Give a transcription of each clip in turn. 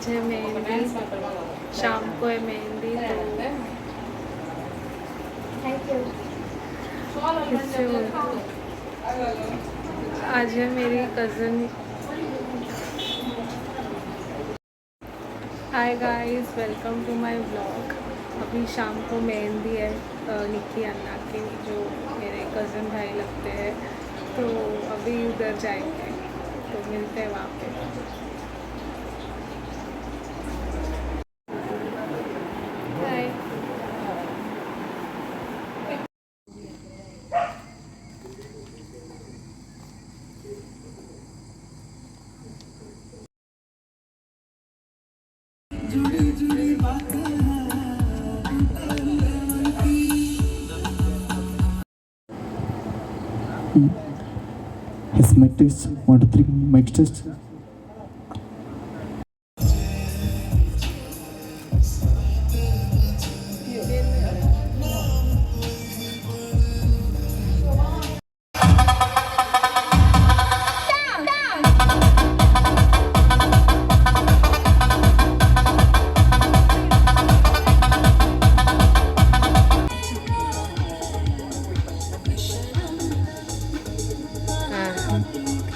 है मेहंदी, शाम को है मेहंदी। तो आज है मेरी cousin. Hi guys, welcome to my vlog. अभी शाम को मेहंदी है निक्की अन्ना के, जो मेरे कज़न भाई लगते हैं। तो अभी उधर जाएंगे, तो मिलते हैं वहाँ पे। हाय। His mic test, 1 2 3 mic test.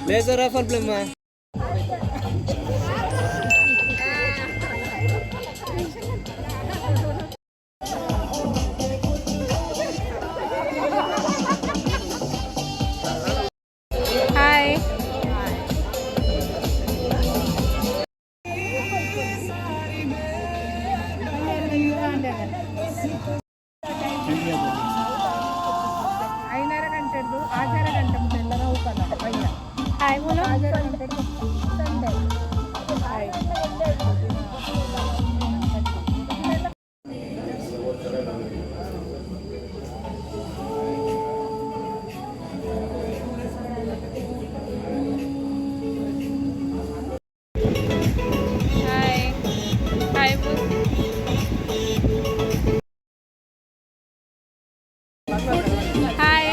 Laser apa belum mah? हाय। हाय बोलो। हाय हाय बोल। हाय।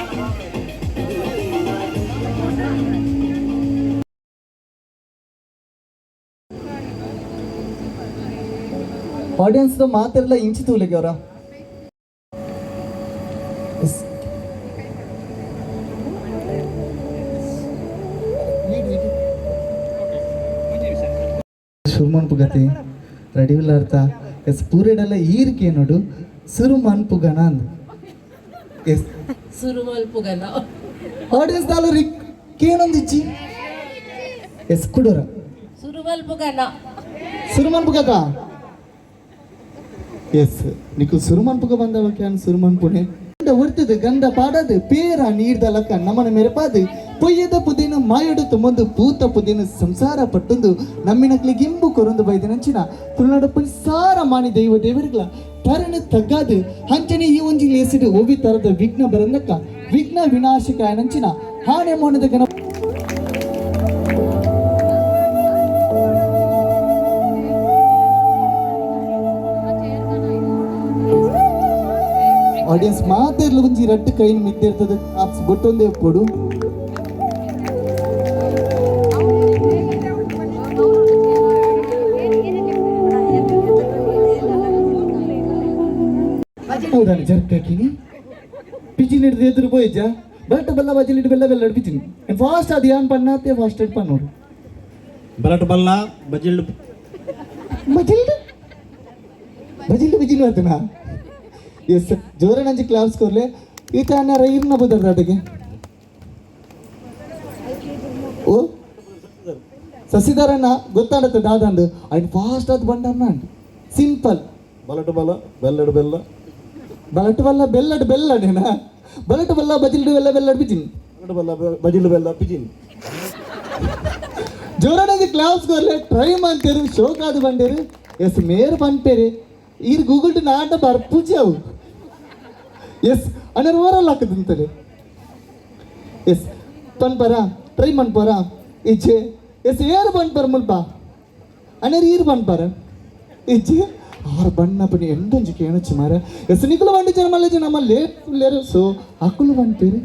Audience तो ಮಾತೆಲ್ಲ ಇಂಚಿ ತೂಲೆಗೆ ಅವರ ಸುರುಮನ್ ಪುಗತಿ ರೆಡಿ ಇಲ್ಲ ಅರ್ಥ ಎಸ್ ಪೂರೆಡೆಲ್ಲ ಈರ್ಕೆ ನೋಡು ಸುರುಮನ್ ಪುಗನ ಅಂದ್ ಎಸ್ ಸುರುಮಲ್ ಪುಗನ ಆಡಿಯನ್ಸ್ ದಾಲು ರಿಕ್ ಕೇನೊಂದಿಚ್ಚಿ ಎಸ್ ಕುಡೋರ ಸುರುಮಲ್ ಪುಗನ ಸುರುಮನ್ ಪುಗಕ ಎಸ್ ನಿಕು ಸುರುಮನ್ ಪುಗ ಬಂದವಕ್ಕೆ ಅನ್ ಸುರುಮನ್ ಪುಣೆ ಉರ್ತದು ಗಂಧ ಪಾಡದು ಪೇರ ನೀಡ್ದ ಲಕ್ಕ ನಮ್ಮನ ಮೆರಪಾದು ಪೊಯ್ಯದ ಪುದಿನ ಮಾಯಡುತ್ತು ಮುಂದು ಪೂತ ಪುದಿನ ಸಂಸಾರ ಪಟ್ಟೊಂದು ನಮ್ಮಿನಕ್ಲಿ ಗಿಂಬು ಕೊರೊಂದು ಬೈದಿನಂಚಿನ ತುಳುನಾಡಪ್ಪನ ಸಾರ ಮಾನಿ ದೈವ ದೇವರುಗಳ ತರನ ತಗ್ಗಾದು ಹಂಚನೆ ಈ ಒಂಜಿ ಲೇಸಿಡು ಒವಿ ತರದ ವಿಘ್ನ ಬರಂದಕ್ಕ ವಿಘ್ನ ವಿನಾಶಕ ನಂಚಿನ ಹಾನೆ ಮೋನದ ಗಣ ಆಡಿಯನ್ಸ್ ಮಾತೆರ್ಲು ಒಂಜಿ ರಡ್ಡು ಕೈನ್ ಮಿದ್ದಿರ್ತದೆ ಆಪ್ಸ್ ಬೊಟ್ಟೊಂದೇ ಕೊಡು ಹೌದಾನೆ ಜರ್ಕಾಕಿನಿ ಪಿಚಿನ್ ಹಿಡ್ದು ಎದುರು போயிச்சா பலட்டு பல்ல பஜிலிட்டு வெள்ள வெள்ள அடிப்பிச்சின் ஃபாஸ்ட் அது ஏன் பண்ணாதே ஃபாஸ்ட் எட் பண்ணோடு Berat balla bajil ಬಜಿಲ್ಡು ಬಜಿಲ್ಡು ಬಿಜಿಲ್ ಮಾಡ್ತಾನಾ ಎಸ್ ಜೋರ ನಂಜಿ ಕ್ಲಾಸ್ ಕೊರ್ಲೆ ಈತ ಅನ್ನಾರ ಇರ್ನ ಬುದರ್ ರಾಟಗೆ ಓ ಸಸಿದಾರಣ್ಣ ಗೊತ್ತಾಡತ್ತೆ ದಾದಂದು ఆయన ఫాస్ట్ అది బండన్న సింపుల్ బలటు బల్ల బెల్లడు బెల్ల బలటు వల్ల బెల్లడు బెల్లడేనా బలటు వల్ల బజిల్డు వెల్ల వెల్ల అడిపించింది బలటు బల్ల బజిల్ బెల్ల పిజిన్ ಜೋರ ನಂಜಿ ಕ್ಲಾಸ್ ಕೊರ್ಲೆ ಟ್ರೈ ಮಾಡ್ತೇರು ಶೋ ಕಾದು ಬಂಡೇರು ಎಸ್ ಮೇರು ಪಂಪೇರು ಈರ್ ಗೂಗಲ್ టు ನಾಟ ಬರ್ಪುಚಾವು ಎಸ್ ಅನರ್ ಓವರಲ್ ಹಾಕದಂತಲೆ ಎಸ್ ಪನ್ಪರ ಟ್ರೈ ಮನ್ಪರ ಇಚ್ಚೆ ಎಸ್ ಏರು ಪನ್ಪರ ಮುಲ್ಪ ಅನರ್ ಈರು ಪನ್ಪರ ಇಚ್ಚೆ ಆರು ಬಣ್ಣ ಪನಿ ಎಂಡೊಂಜಿ ಕೇಣಚ್ಚಿ ಮಾರ ಎಸ್ ನಿಕುಲು ಬಂಡಿ ಜನ ಮಲ್ಲ ಜನ ಮಲ್ಲ ಲೇರು ಸೊ ಅಕುಲು ಪನ್ಪೇರು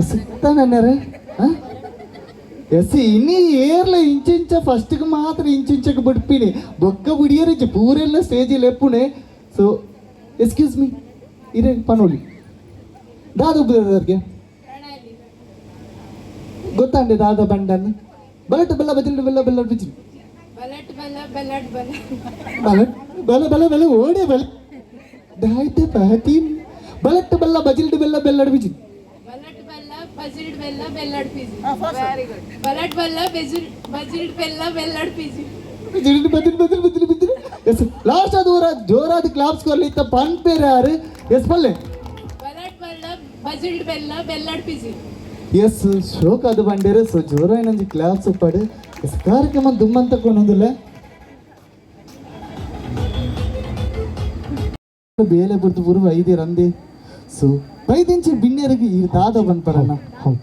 ಎಸ್ ತಾನನ್ನರ ಎಸ್ ಇನ್ನೀ ಏರ್ಲ ಇಂಚಿಂಚ ಫಸ್ಟ್ಗೆ ಮಾತ್ರ ಇಂಚಿಂಚಕ್ಕೆ ಬಿಡ್ತೀನಿ ಬೊಕ್ಕ ಬಿಡಿಯರಿಚ್ಚು ಪೂರೆಲ್ಲ ಸ್ಟೇಜಿಲ್ ಎಪ್ಪುಣೆ ಸೊ ಎಕ್ಸ್ಕ್ಯೂಸ್ ಮೀ ಇರೇ ಪನೋಲಿ ದಾದ ಬ್ರದರ್ಗೆ ಗೊತ್ತಾಂಡೆ ದಾದ ಬಂಡನ್ ಬಲಟ್ ಬೆಲ್ಲ ಬಜಿಲ್ ಬೆಲ್ಲ ಬೆಲ್ಲ ಬಿಜಿಲ್ ಬಲಟ್ ಬಲ ಬಲಟ್ ಬಲ ಬಲಟ್ ಬೆಲ್ಲ ಬೆಲ್ಲ ಬೆಲ್ಲ ಓಡೆ ಬೆಲ್ಲ ದಾಯ್ತೆ ಪಾತೀನ್ ಬಲಟ್ ಬೆಲ್ಲ ಬಜಿಲ್ಡ್ ಬೆಲ್ಲ ಬೆಲ್ಲಡ್ ಬಿಜಿಲ್ ಬಲಟ್ ಬಲ್ಲ ಬಜಿಲ್ಡ್ ಬೆಲ್ಲ ಬೆಲ್ಲಡ್ ಪಿಜಿ ವೆರಿ ಗುಡ್ ಬಲಟ್ ಬಲ್ಲ ಬಜಿಲ್ಡ್ ಬೆಲ್ಲ ಬೆಲ್ಲಡ್ ಪಿಜಿ ಬಜಿಲ್ಡ್ ಬಜಿಲ್ ಬಜಿಲ್ ಬಜಿಲ್ ಬಜಿಲ್ ಎಸ್ ಲಾಸ್ಟ್ ಆದವರ ಜೋರಾದ ಕ್ಲಾಪ್ಸ್ ಕೊರ್ಲಿತ್ತ ಪನ್ ಪೇರ್ ಯಾರು ಎಸ್ ಪಲ್ಲೆ ಬಲಟ್ ಬಲ್ಲ ಬಜಿಲ್ಡ್ ಬೆಲ್ಲ ಬೆಲ್ಲಡ್ ಪಿಜಿ ಎಸ್ ಶೋಕ್ ಅದು ಬಂಡೇರು ಸೊ ಜೋರ ಏನಂಜಿ ಕ್ಲಾಪ್ಸ್ ಪಡು ಎಸ್ ಕಾರ್ಯಕ್ರಮ ದುಮ್ಮಂತ ಕೊನೊಂದುಲ್ಲ ಬೇಲೆ ಬಿಡ್ತು ಪುರು ಐದಿ ರಂದಿ ಸೊ ಐದಿಂಚಿ ಬಿಣ್ಣೆರಿಗೆ ಈ ದಾದ ಬಂದ್ಪರಣ್ಣ ಹೌದು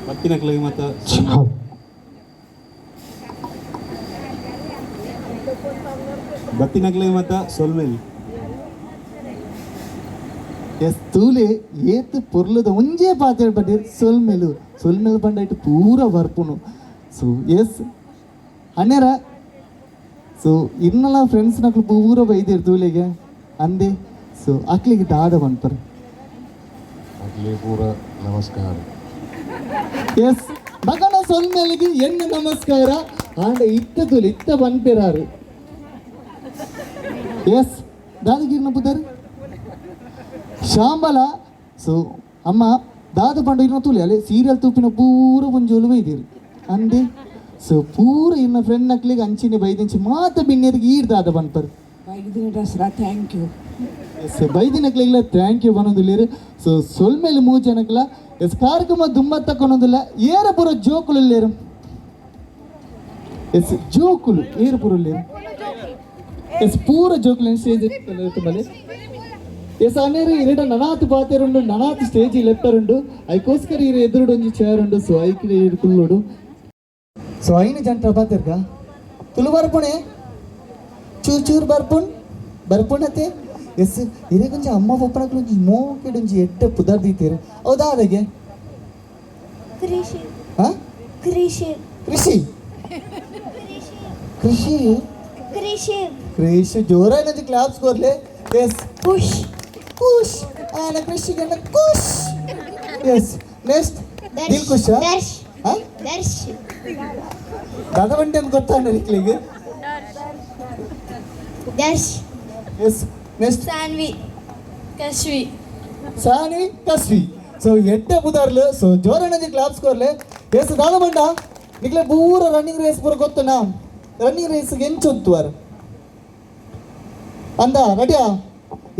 ಬತ್ತಿನಕ್ಲಿಗೆ ಮತ್ತು ಹೌದು ಬತ್ತಿನಕ್ಲಿಗೆ ಮತ್ತು ಸೊಲ್ಮೇಲಿ ಎಸ್ ತೂಲೆ ಏತ್ ಪೊರ್ಲದ ಒಂಜೇ ಪಾತ್ರೆ ಬಡ್ಡೆ ಸೊಲ್ಮೇಲು ಬಂಡಾಯ್ತು ಪೂರ ಬರ್ಪುನು ಸೊ ಎಸ್ ಹನ್ನೆರ ಸೊ ಇನ್ನೆಲ್ಲ ಫ್ರೆಂಡ್ಸ್ ನಕ್ಲು ಪೂರ ಬೈದಿರು ತೂಲೆಗೆ ಅಂದೆ ಸೊ ಅಕ್ಲಿಗೆ ದಾದ ಬಂದ್ಪರ ಅಗ್ಲಿ ಪೂರ ನಮಸ್ಕಾರ ಎಸ್ ಮಗನ ಸೊಲ್ಮೇಲಿಗೆ ಎನ್ನ ನಮಸ್ಕಾರ ಆಂಡ ಇತ್ತ ತೂಲೆ ಇತ್ತ ಬಂದ್ಪಿರಾರು ಎಸ್ ದಾದಗಿರ್ನ ಬುದ್ಧಾರು ಶಾಂಬಲ ಸೊ ಅಮ್ಮ ದಾದ ಪಂಡ ಇನ್ನ ತೂಲೆ ಅಲ್ಲೇ ಸೀರಿಯಲ್ ತೂಪಿನ ಪೂರ ಒಂಜೋಲು ಬೈದಿರು ಅಂದೆ ಸೊ ಪೂರ ಇನ್ನ ಫ್ರೆಂಡ್ ನಕ್ಲಿಗೆ ಅಂಚಿನ ಬೈದಿಂಚಿ ಮಾತ ಬಿಣ್ಣರಿಗೆ ಈಡ್ ದಾದ ಬಂದ್ಪರು ಬೈದಿನ ದಸರಾ ಥ್ಯಾಂಕ್ ಯು ಎಸ್ ಬೈದಿನಕ್ಲಿಲ್ಲ ಥ್ಯಾಂಕ್ ಯು ಬನ್ನೋದಿಲ್ಲ ಸೊ ಸೊಲ್ಮೇಲೆ ಮೂರು ಜನಕ್ಲ ಎಸ್ ಕಾರ್ಯಕ್ರಮ ದುಮ್ಮತ್ತ ಕೊನೋದಿಲ್ಲ ಏರ ಪೂರ ಜೋಕುಲು ಲೇರು ಎಸ್ ಜೋಕುಲು ಏರ ಪೂರ ಲೇರು ಎಸ್ ಪೂರ ಜೋಕುಲು ಸ್ಟೇಜ್ ಮಲೆ ಎಸ್ ಅನ್ನೇರು ಇರಡ ನನಾತ್ ಪಾತೆರುಂಡು ನನಾತ್ ಸ್ಟೇಜ್ ಲೆಪ್ಪರುಂಡು ಐಕೋಸ್ಕರ ಇರ ಎದುರುಡು ಒಂಜಿ ಚೇರ್ ಉಂಡು ಸೊ ಐಕ್ಲಿ ಇರ್ಕುಲ್ಲೋಡು ಸೊ ಐನು ಜಂಟ ಪಾತೆರ್ಗ ತುಳು ಬರ್ಪುಣೆ ಚೂರ್ ಚೂರ್ ಬರ್ಪುಣತೆ ಎಸ್ ಇರಗೊಂಜಿ ಅಮ್ಮ ಪಪ್ಪನಕ್ಲು ಒಂಜಿ ಮೋಕೆಡೊಂಜಿ ಎಡ್ಡೆ ಪುದರ್ ದೀತೀರು ಹೌದಾ ಅದಕ್ಕೆ ಕೃಷಿ ಹಾ ಕೃಷಿ ಕೃಷಿ ಕೃಷಿ ಕೃಷಿ ಕೃಷಿ ಜೋರ ಏನಂತ ಕ್ಲಾಪ್ಸ್ ಕೊರ್ಲೆ ಎಸ್ ಪುಷ್ ಕುಶ್ ಆನ ಕೃಷಿಗೆ ಕುಶ್ ಎಸ್ ನೆಕ್ಸ್ಟ್ ದಿಲ್ ಕುಶ್ ದರ್ಶ್ ಹಾ ದರ್ಶ್ ದಾದ ಬಂಡಿ ಅಂತ ಗೊತ್ತಾಂಡ ಇಕ್ಲಿಗೆ Darsh yes next Saanvi Kashvi Saani Kasvi so ಎಡ್ಡೆ ಪುದಾರ್ಲು ಸೊ ಜೋರಣಜಿ ಕ್ಲಾಪ್ಸ್ ಕೊರ್ಲೆ ಎಸ್ ದಾದ ಬಂಡ ನಿಕ್ಲೆ ಪೂರ ರನ್ನಿಂಗ್ ರೇಸ್ ಪೂರ ಗೊತ್ತನಾ ರನ್ನಿಂಗ್ ರೇಸ್ಗೆ ಎಂಚೊತ್ತುವಾರ ಅಂದ ರೆಡಿಯಾ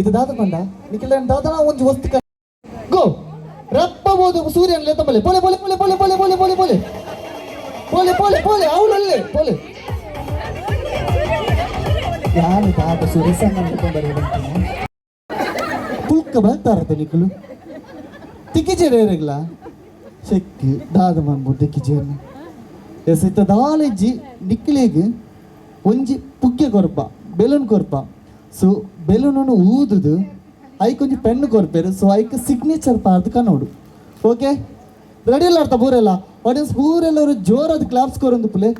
ಇದು ದಾದ ಬಂಡ ನಿಕ್ಲೆ ದಾದನ ಒಂಜಿ ವಸ್ತು ಗೋ ರಪ್ಪ ಬೋದು ಸೂರ್ಯನ್ ಲೇತ ಬಲೆ ಪೊಲೆ ಪೊಲೆ ಪೊಲೆ ಪೊಲೆ ಪೊಲೆ ಪೊಲೆ ಪೊಲೆ ಪೊಲೆ ಪೊಲೆ ಪೊಲೆ ಪೊಲೆ ಅವಳಲ್ಲೇ ಪೊಲೆ ಯಾರು ದಾದ ಸುರೇಸನ್ನ ಪುಲ್ಕ ಬರ್ತಾರತ್ತೆ ನಿಕ್ಕಲು ತಿಕ್ಕಿಜೇರೇರಗ್ಲ ಚೆಕ್ ದಾದ ಮಾಡ್ಬೋದು ತಿಕ್ಕಿಜೇರ್ನ ಎಸ್ ಇತ್ತ ದಾಲೆಜ್ಜಿ ನಿಕ್ಕಲಿಗೆ ಒಂಜಿ ಪುಗ್ಗೆ ಕೊರ್ಪ ಬೆಲೂನ್ ಕೊರ್ಪ ಸೊ ಬೆಲೂನನ್ನು ಊದುದು ಐಕೊಂಜಿ ಪೆನ್ನು ಕೊರ್ಪೇರು ಸೊ ಐಕ್ ಸಿಗ್ನೇಚರ್ ಪಾರ್ದು ಕನ್ನೋಡು ಓಕೆ ರೆಡಿ ಇಲ್ಲ ಅರ್ಥ ಪೂರೆಲ್ಲ ಆಡಿಯನ್ಸ್ ಪೂರೆಲ್ಲವರು ಜೋರಾದ ಕ್ಲಾಪ್ಸ್ ಕೊರೊಂದು ಪುಲೆ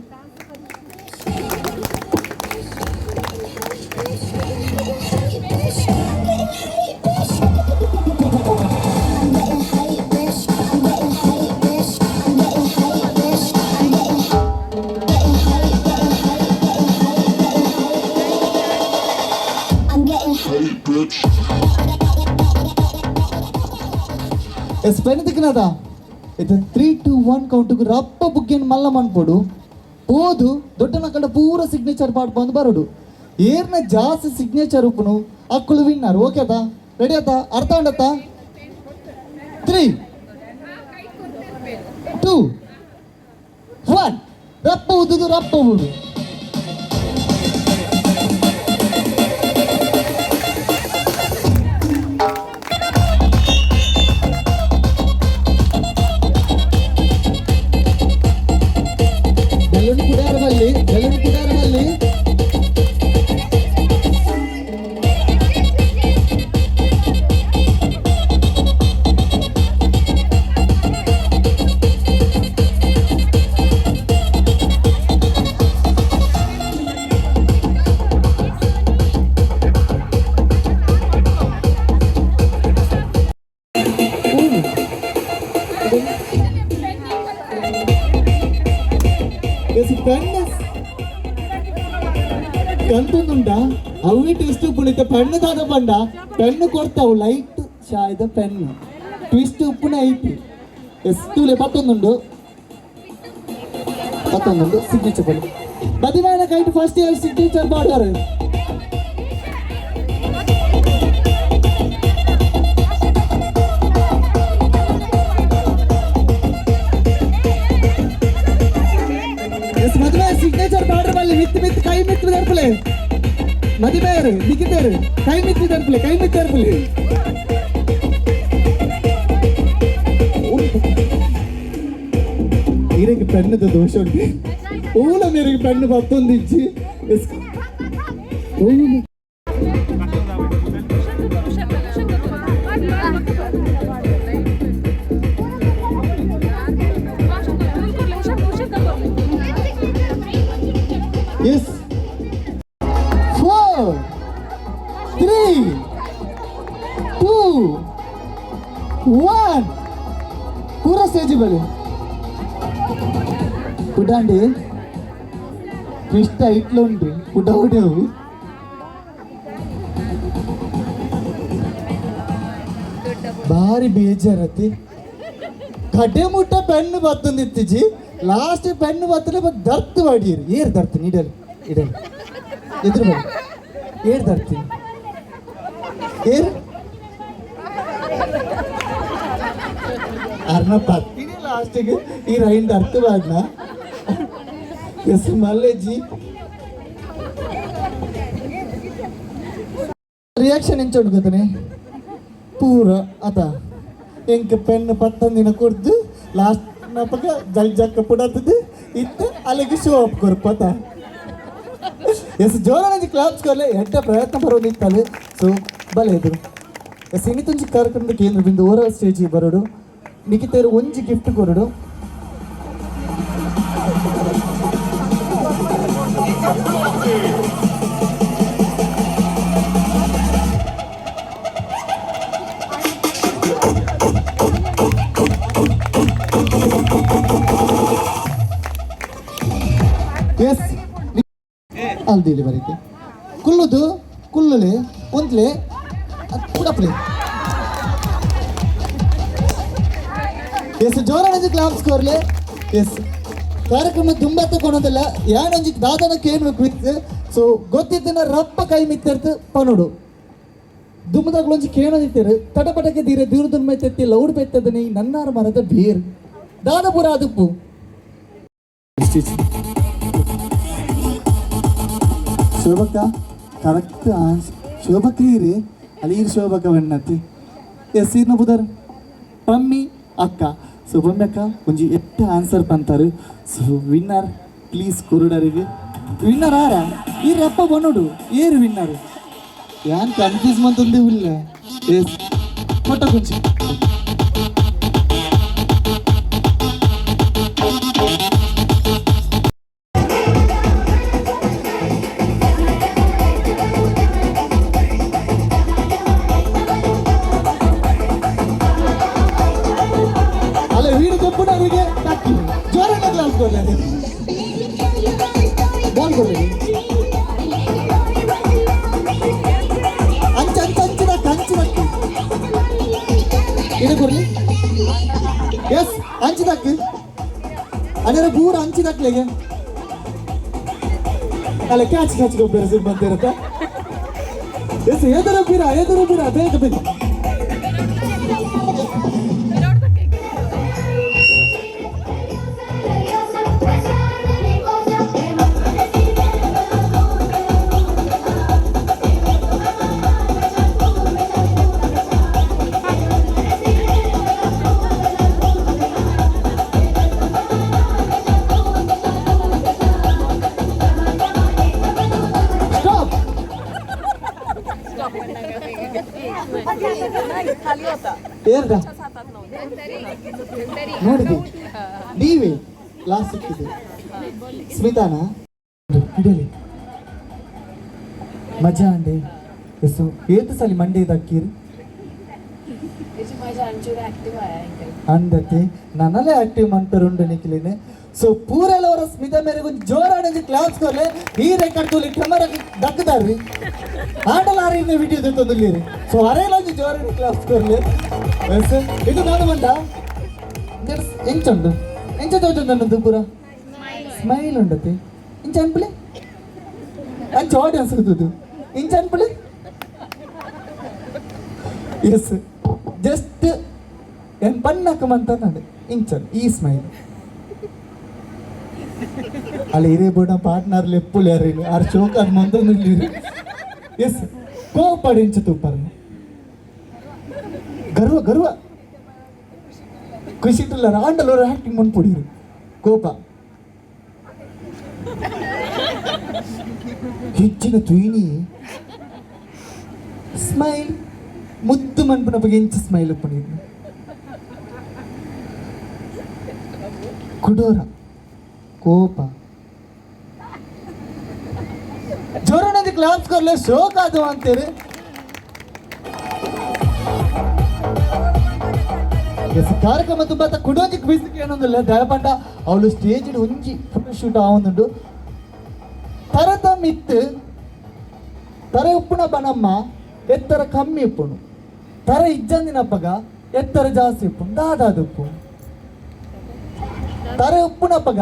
ಎಸ್ ಪೆನ್ ತಿಕ್ಕಿನದ ಇದು 3, 2, 1 ಕೌಂಟಿಗೆ ರಪ್ಪ ಬುಗ್ಗೆನ್ ಮಲ್ಲ ಮನ್ಪೋಡು ಓದು ದೊಡ್ಡನ ಕಂಡ ಪೂರ ಸಿಗ್ನೇಚರ್ ಪಾಟ್ ಬಂದು ಬರೋಡು ಏರ್ನ ಜಾಸ್ತಿ ಸಿಗ್ನೇಚರ್ ಉಪ್ಪುನು ಅಕ್ಕಳು ವಿನ್ನರ್ ಓಕೆ ಅದ ರೆಡಿ ಆತ ಅರ್ಥ ಅಂಡತ್ತ 3, 2, 1 ರಪ್ಪ ಉದ್ದುದು ರಪ್ಪ ಊಡು ಬೆಲೂನ್ ಕುಡಾರಮಲ್ಲಿ ಅವಿ ಟ್ವಿಸ್ಟ್ ಉಪ್ಪುನಿತ್ತೆ ಪೆನ್ನು ತಾದ ಬಂಡ ಪೆನ್ನು ಕೊಡ್ತಾವು ಲೈಟ್ ಶಾಯ್ದ ಪೆನ್ನು ಟ್ವಿಸ್ಟ್ ಉಪ್ಪುನ ಐತಿ ಎಷ್ಟು ಪತ್ತೊಂದುಂಡು ಸಿಗ್ನೇಚರ್ ಪಡಿ ಬದಿಮಾಯನ ಕೈಟ್ ಫಸ್ಟ್ ಇಯರ್ ಸಿಗ್ನೇಚರ್ ಬಾರ್ಡರ್ ಮದುವೆ ಸಿಗ್ನೇಚರ್ ಬಾರ್ಡರ್ ಬಲ್ಲಿ ಮಿತ್ ಕೈ ಮಿತ್ ತರ್ಪಲೆ ಮದುವೆಯರು ನಿಖಿತರು ಕೈ ಮಿತ್ ತರ್ಪಲೆ ఈరకి పెన్నుతో దోష ఉంది ఊళ్ళో మీరు పెన్ను పత్తుంది ఇచ్చి Yes. 4, 3, 2, 1. पूरा स्टेज बले पुटांडी ट्विस्ट इट्ला उंटु पुटा पुटाవు ಭಾರಿ ಬೇಜಾರತಿ ಕಡೆ ಮುಟ್ಟ ಪೆನ್ನು ಬತ್ತೊಂದು ಇತ್ತಿಜಿ ಲಾಸ್ಟ್ ಪೆನ್ನು ಬತ್ತಲೆ ದರ್ತ್ ಮಾಡಿರಿ ಏರ್ ದರ್ತೀನಿ ಇಡಲ್ ಎದುರು ಬನ್ನಿ ಏರ್ ದರ್ತೀನಿ ಏರ್ ಅರ್ನ ಪತ್ತಿನಿ ಲಾಸ್ಟಿಗೆ ಈ ರೈಂಡ್ ಅರ್ಥ ಮಾಡ್ನ ಎಸ್ ಮಲ್ಲೆಜಿ ರಿಯಾಕ್ಷನ್ ಎಂಚೊಡ್ಕೋತಾನೆ ಪೂರ ಅದ ಎಂಕ ಪೆನ್ ಪತ್ತೊಂದಿನ ಕೊಡ್ದು ಲಾಸ್ಟ್ ನಪಗ ಜಲ್ ಜಕ್ಕ ಪುಡತ್ತದು ಇತ್ತು ಅಲ್ಲಿಗೆ ಶೋ ಅಪ್ ಕೊರ್ಪತ ಎಸ್ ಜೋರಾಗಿ ಕ್ಲಾಪ್ಸ್ ಕೊರ್ಲೆ ಎಡ್ಡ ಪ್ರಯತ್ನ ಬರೋದಿತ್ತಲ್ಲಿ ಸೊ ಬಲೆ ಇದು ಎಸ್ ಇನ್ನಿತೊಂಜಿ ಕಾರ್ಯಕ್ರಮದ ಕೇಂದ್ರ ಬಿಂದು ಓವರ್ ಸ್ಟೇಜಿಗೆ ಬರೋಡು ನಿಖಿತರು ಒಂಜಿ ಗಿಫ್ಟ್ ಕೊರಡು ಎಸ್ ಅಲ್ದಿಲಿ ಬರೀತೆ ಕುಲ್ಲುದು ಕುಲ್ಲಲೆ ಒಂದ್ಲೆ ಪುಡಪ್ಲೆ ಎಸ್ ಜೋರಾಗಿ ಕ್ಲಾಪ್ಸ್ ಕೊರ್ಲೆ ಎಸ್ ಕಾರ್ಯಕ್ರಮ ತುಂಬ ತಗೊಳೋದಿಲ್ಲ ಯಾನೊಂಜಿ ದಾದನ ಕೇಳ್ಬೇಕು ಇತ್ತು ಸೊ ಗೊತ್ತಿದ್ದನ ರಪ್ಪ ಕೈ ಮಿತ್ತಿರ್ತು ಪನೋಡು ದುಮ್ಮದಾಗ್ಲೊಂಜಿ ಕೇಳೋದಿತ್ತೇರು ತಟಪಟಕ್ಕೆ ತೀರೆ ದೂರದನ್ ಮೈತೆತ್ತಿ ಲೌಡ್ ಬೆತ್ತದನಿ ನನ್ನಾರ ಮರದ ಬೇರು ದಾದಪುರ ಅದುಪ್ಪು ಶೋಭಕ್ಕ ಕರೆಕ್ಟ್ ಶೋಭಕ್ರೀರಿ ಅಲ್ಲಿ ಶೋಭಕ್ಕ ಬೆನ್ನತ್ತಿ ಎಸ್ ಇರ್ನ ಬುದರ್ ಪಮ್ಮಿ ಅಕ್ಕ ಸೊ ಪಮ್ಮಿ ಅಕ್ಕ ಒಂಜಿ ಎಟ್ಟ ಆನ್ಸರ್ ಪಂತಾರೆ ಸೊ ವಿನ್ನರ್ ಪ್ಲೀಸ್ ಕುರುಡರಿಗೆ ವಿನ್ನರ್ ಆರ ಈ ರಪ್ಪ ಬನ್ನೋಡು ಏರು ವಿನ್ನರ್ ಯಾನ್ ಕನ್ಫ್ಯೂಸ್ ಮಂತಂದೇ ಇಲ್ಲ ಎಸ್ ಕೊಟ್ಟ ಕೊಂಚ ಎಸ್ ಹಂಚಿದಕ್ಕೆ ಅದರ ಬೂರ ಹಂಚಿದಕ್ಲೆಗೆ ಅಲ್ಲ ಕ್ಯಾಚ್ ಗೊಬ್ಬರ ಬಂದಿರತ್ತ ಎಸ್ ಎದುರು ಬೀರ ಬೇಗ ಬೇಗ ನೋಡಿದೆ ನೀವೇ ಲಾಸ್ಟ್ ಸಿಕ್ಕಿದೆ ಸ್ಮಿತಾನ ಇಡಲಿ ಮಜಾ ಅಂಡೆ ಎಷ್ಟು ಏತು ಸಲ ಮಂಡೆ ದಕ್ಕಿರು ಅಂದಕ್ಕೆ ನನ್ನಲ್ಲೇ ಆಕ್ಟಿವ್ ಮಂತರುಂಡು ನಿಖಿಲಿನ ಸೊ ಪೂರೆಲ್ಲವರ ಸ್ಮಿತ ಮೇರೆ ಒಂದು ಜೋರಾಗಿ ಕ್ಲಾಸ್ ಕೊರ್ಲೆ ಈ ರೆಕಾರ್ಡ್ ತೋಲಿ ಕ್ಯಾಮರಾ ದಕ್ಕದಾರ್ರಿ ಆಟಲಾರಿ ವಿಡಿಯೋ ತೆತ್ತೊಂದುಲ್ಲೇರಿ ಸೊ ಅರೆಲೊಂದು ಜೋರಾಗಿ ಕ್ಲಾಸ್ ಕೊರ್ಲೆ ಇದು ನಾನು ಮಂಡ ಎಂಚುಂಡು ಎಂಚ ತೋಚುಂಡು ನನ್ನದು ಪೂರ ಸ್ಮೈಲ್ ಉಂಡತಿ ಇಂಚ ಅನ್ಪಲೆ ಅಂಚ ಆಡಿಯನ್ಸ್ ಇರ್ತದು ಇಂಚ ಅನ್ಪಲೆ ಎಸ್ ಜಸ್ಟ್ ಏನು ಪನ್ನಕ್ಕಮಂತ ನಾನು ఇంచన్ ఈ స్మైల్ అలా ఇరే బోడ పార్ట్నర్లు ఎప్పుడు లేరు ఆ షోక్ అది ముందు లేరు ఎస్ కోపడించు పర్ గర్వ గర్వ ಖುಷಿಟ್ಟಲ್ಲ ರಾಂಡಲ್ ಅವರು ಆಕ್ಟಿಂಗ್ ಮಾಡ್ಬಿಡಿರು ಕೋಪ ಹೆಚ್ಚಿನ ತುಯಿನಿ ಸ್ಮೈಲ್ ಮುದ್ದು ಮನ್ಪನ ಬಗ್ಗೆ ಎಂಚ ಸ್ಮೈಲ್ ಪಣಿದ್ರು ಕುಡೋರ ಕೋಪ ಜೋರನದಿ ಕ್ಲಾಸ್ ಕೊರ್ಲೆ ಶೋಕ್ ಆದವು ಅಂತೀರಿ ಕಾರ್ಯಕ್ರಮ ತುಂಬ ಕುಡೋದಿಕ್ ಬೀಸಕ್ಕೆ ಏನೊಂದಿಲ್ಲ ದಯಪಂಡ ಅವಳು ಸ್ಟೇಜ್ ಒಂಜಿ ಫೋಟೋ ಶೂಟ್ ಆವೊಂದುಂಡು ತರದ ಮಿತ್ತು ತರ ಉಪ್ಪುನ ಬನಮ್ಮ ಎತ್ತರ ಕಮ್ಮಿ ಇಪ್ಪುನು ತರ ಇಜ್ಜಂದಿನಪ್ಪಗ ಎತ್ತರ ಜಾಸ್ತಿ ಇಪ್ಪುನು ದಾದಾದುಪ್ಪು ತರ ಉಪ್ಪುನಪ್ಪಗ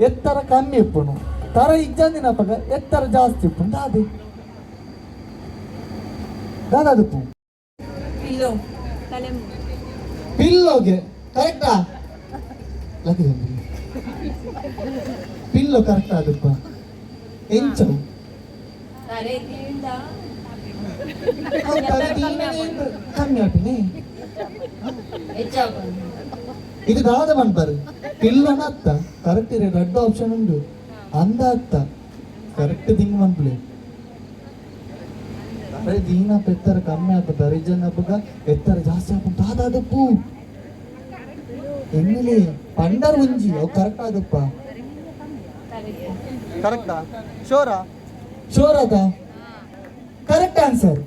ಎತ್ತರ ಕಮ್ಮಿ ಇಪ್ಪುನು ತರ ಇಜ್ಜಂದಿನಪ್ಪಗ ಎತ್ತರ ಜಾಸ್ತಿ ಇಪ್ಪುನು ದಾದಾದುಪ್ಪು పిల్లోకి కరెక్టా పిల్లో కరెక్టా అదుప్ప ఎంచవు కమ్మి ఇది కాదమంటారు పిల్లన అత్త కరెక్ట్ రెడ్ ఆప్షన్ ఉండు అంద అత్త కరెక్ట్ దింగమంటలే ಅರೆ ದೀನ ಎತ್ತರ ಕಮ್ಮಿ ಆಗ್ತದೆ ಅರಿಜನ್ ಹಬ್ಬಗ ಎತ್ತರ ಜಾಸ್ತಿ ಆಗ್ತದೆ ದಾದಾದಪ್ಪು ಎಣ್ಣೆಲಿ ಪಂಡರ್ ಉಂಜಿ ಅವು ಕರೆಕ್ಟ್ ಆದಪ್ಪ ಕರೆಕ್ಟಾ ಶೋರ್ ಅದ ಕರೆಕ್ಟ್ ಆನ್ಸರ್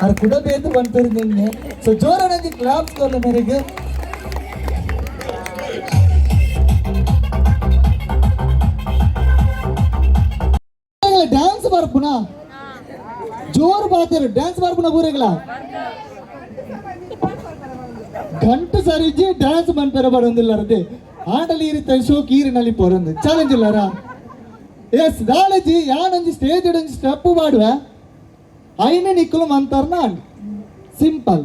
ಅದು ಕೂಡ ಬೇತು ಬಂತಾರೆ ನಿನ್ನೆ ಸೊ ಜೋರಾಗಿ ಕ್ಲಾಪ್ಸ್ ಕೊಲ್ಲ ಮೇರೆಗೆ ಡ್ಯಾನ್ಸ್ ಬರ್ಪುನಾ ಜೋರು ಬಾತರು ಡ್ಯಾನ್ಸ್ ಮಾಡ್ಬಿಡ ಊರೆಗಳ ಗಂಟು ಸರಿಜಿ ಡ್ಯಾನ್ಸ್ ಮಾಡ್ತಾರೆ ಬರೋದಿಲ್ಲ ಅದೇ ಆಟಲ್ಲಿ ಇರುತ್ತೆ ಶೋಕ್ ಈರಿನಲ್ಲಿ ಪೊರಂದು ಚಾಲೆಂಜ್ ಇಲ್ಲಾರ ಎಸ್ ನಾಳೆಜಿ ಯಾನೊಂದು ಸ್ಟೇಜ್ ಒಂದು ಸ್ಟೆಪ್ ಮಾಡುವ ಐನೇ ನಿಕ್ಕಲು ಅಂತಾರ ನಾನು ಸಿಂಪಲ್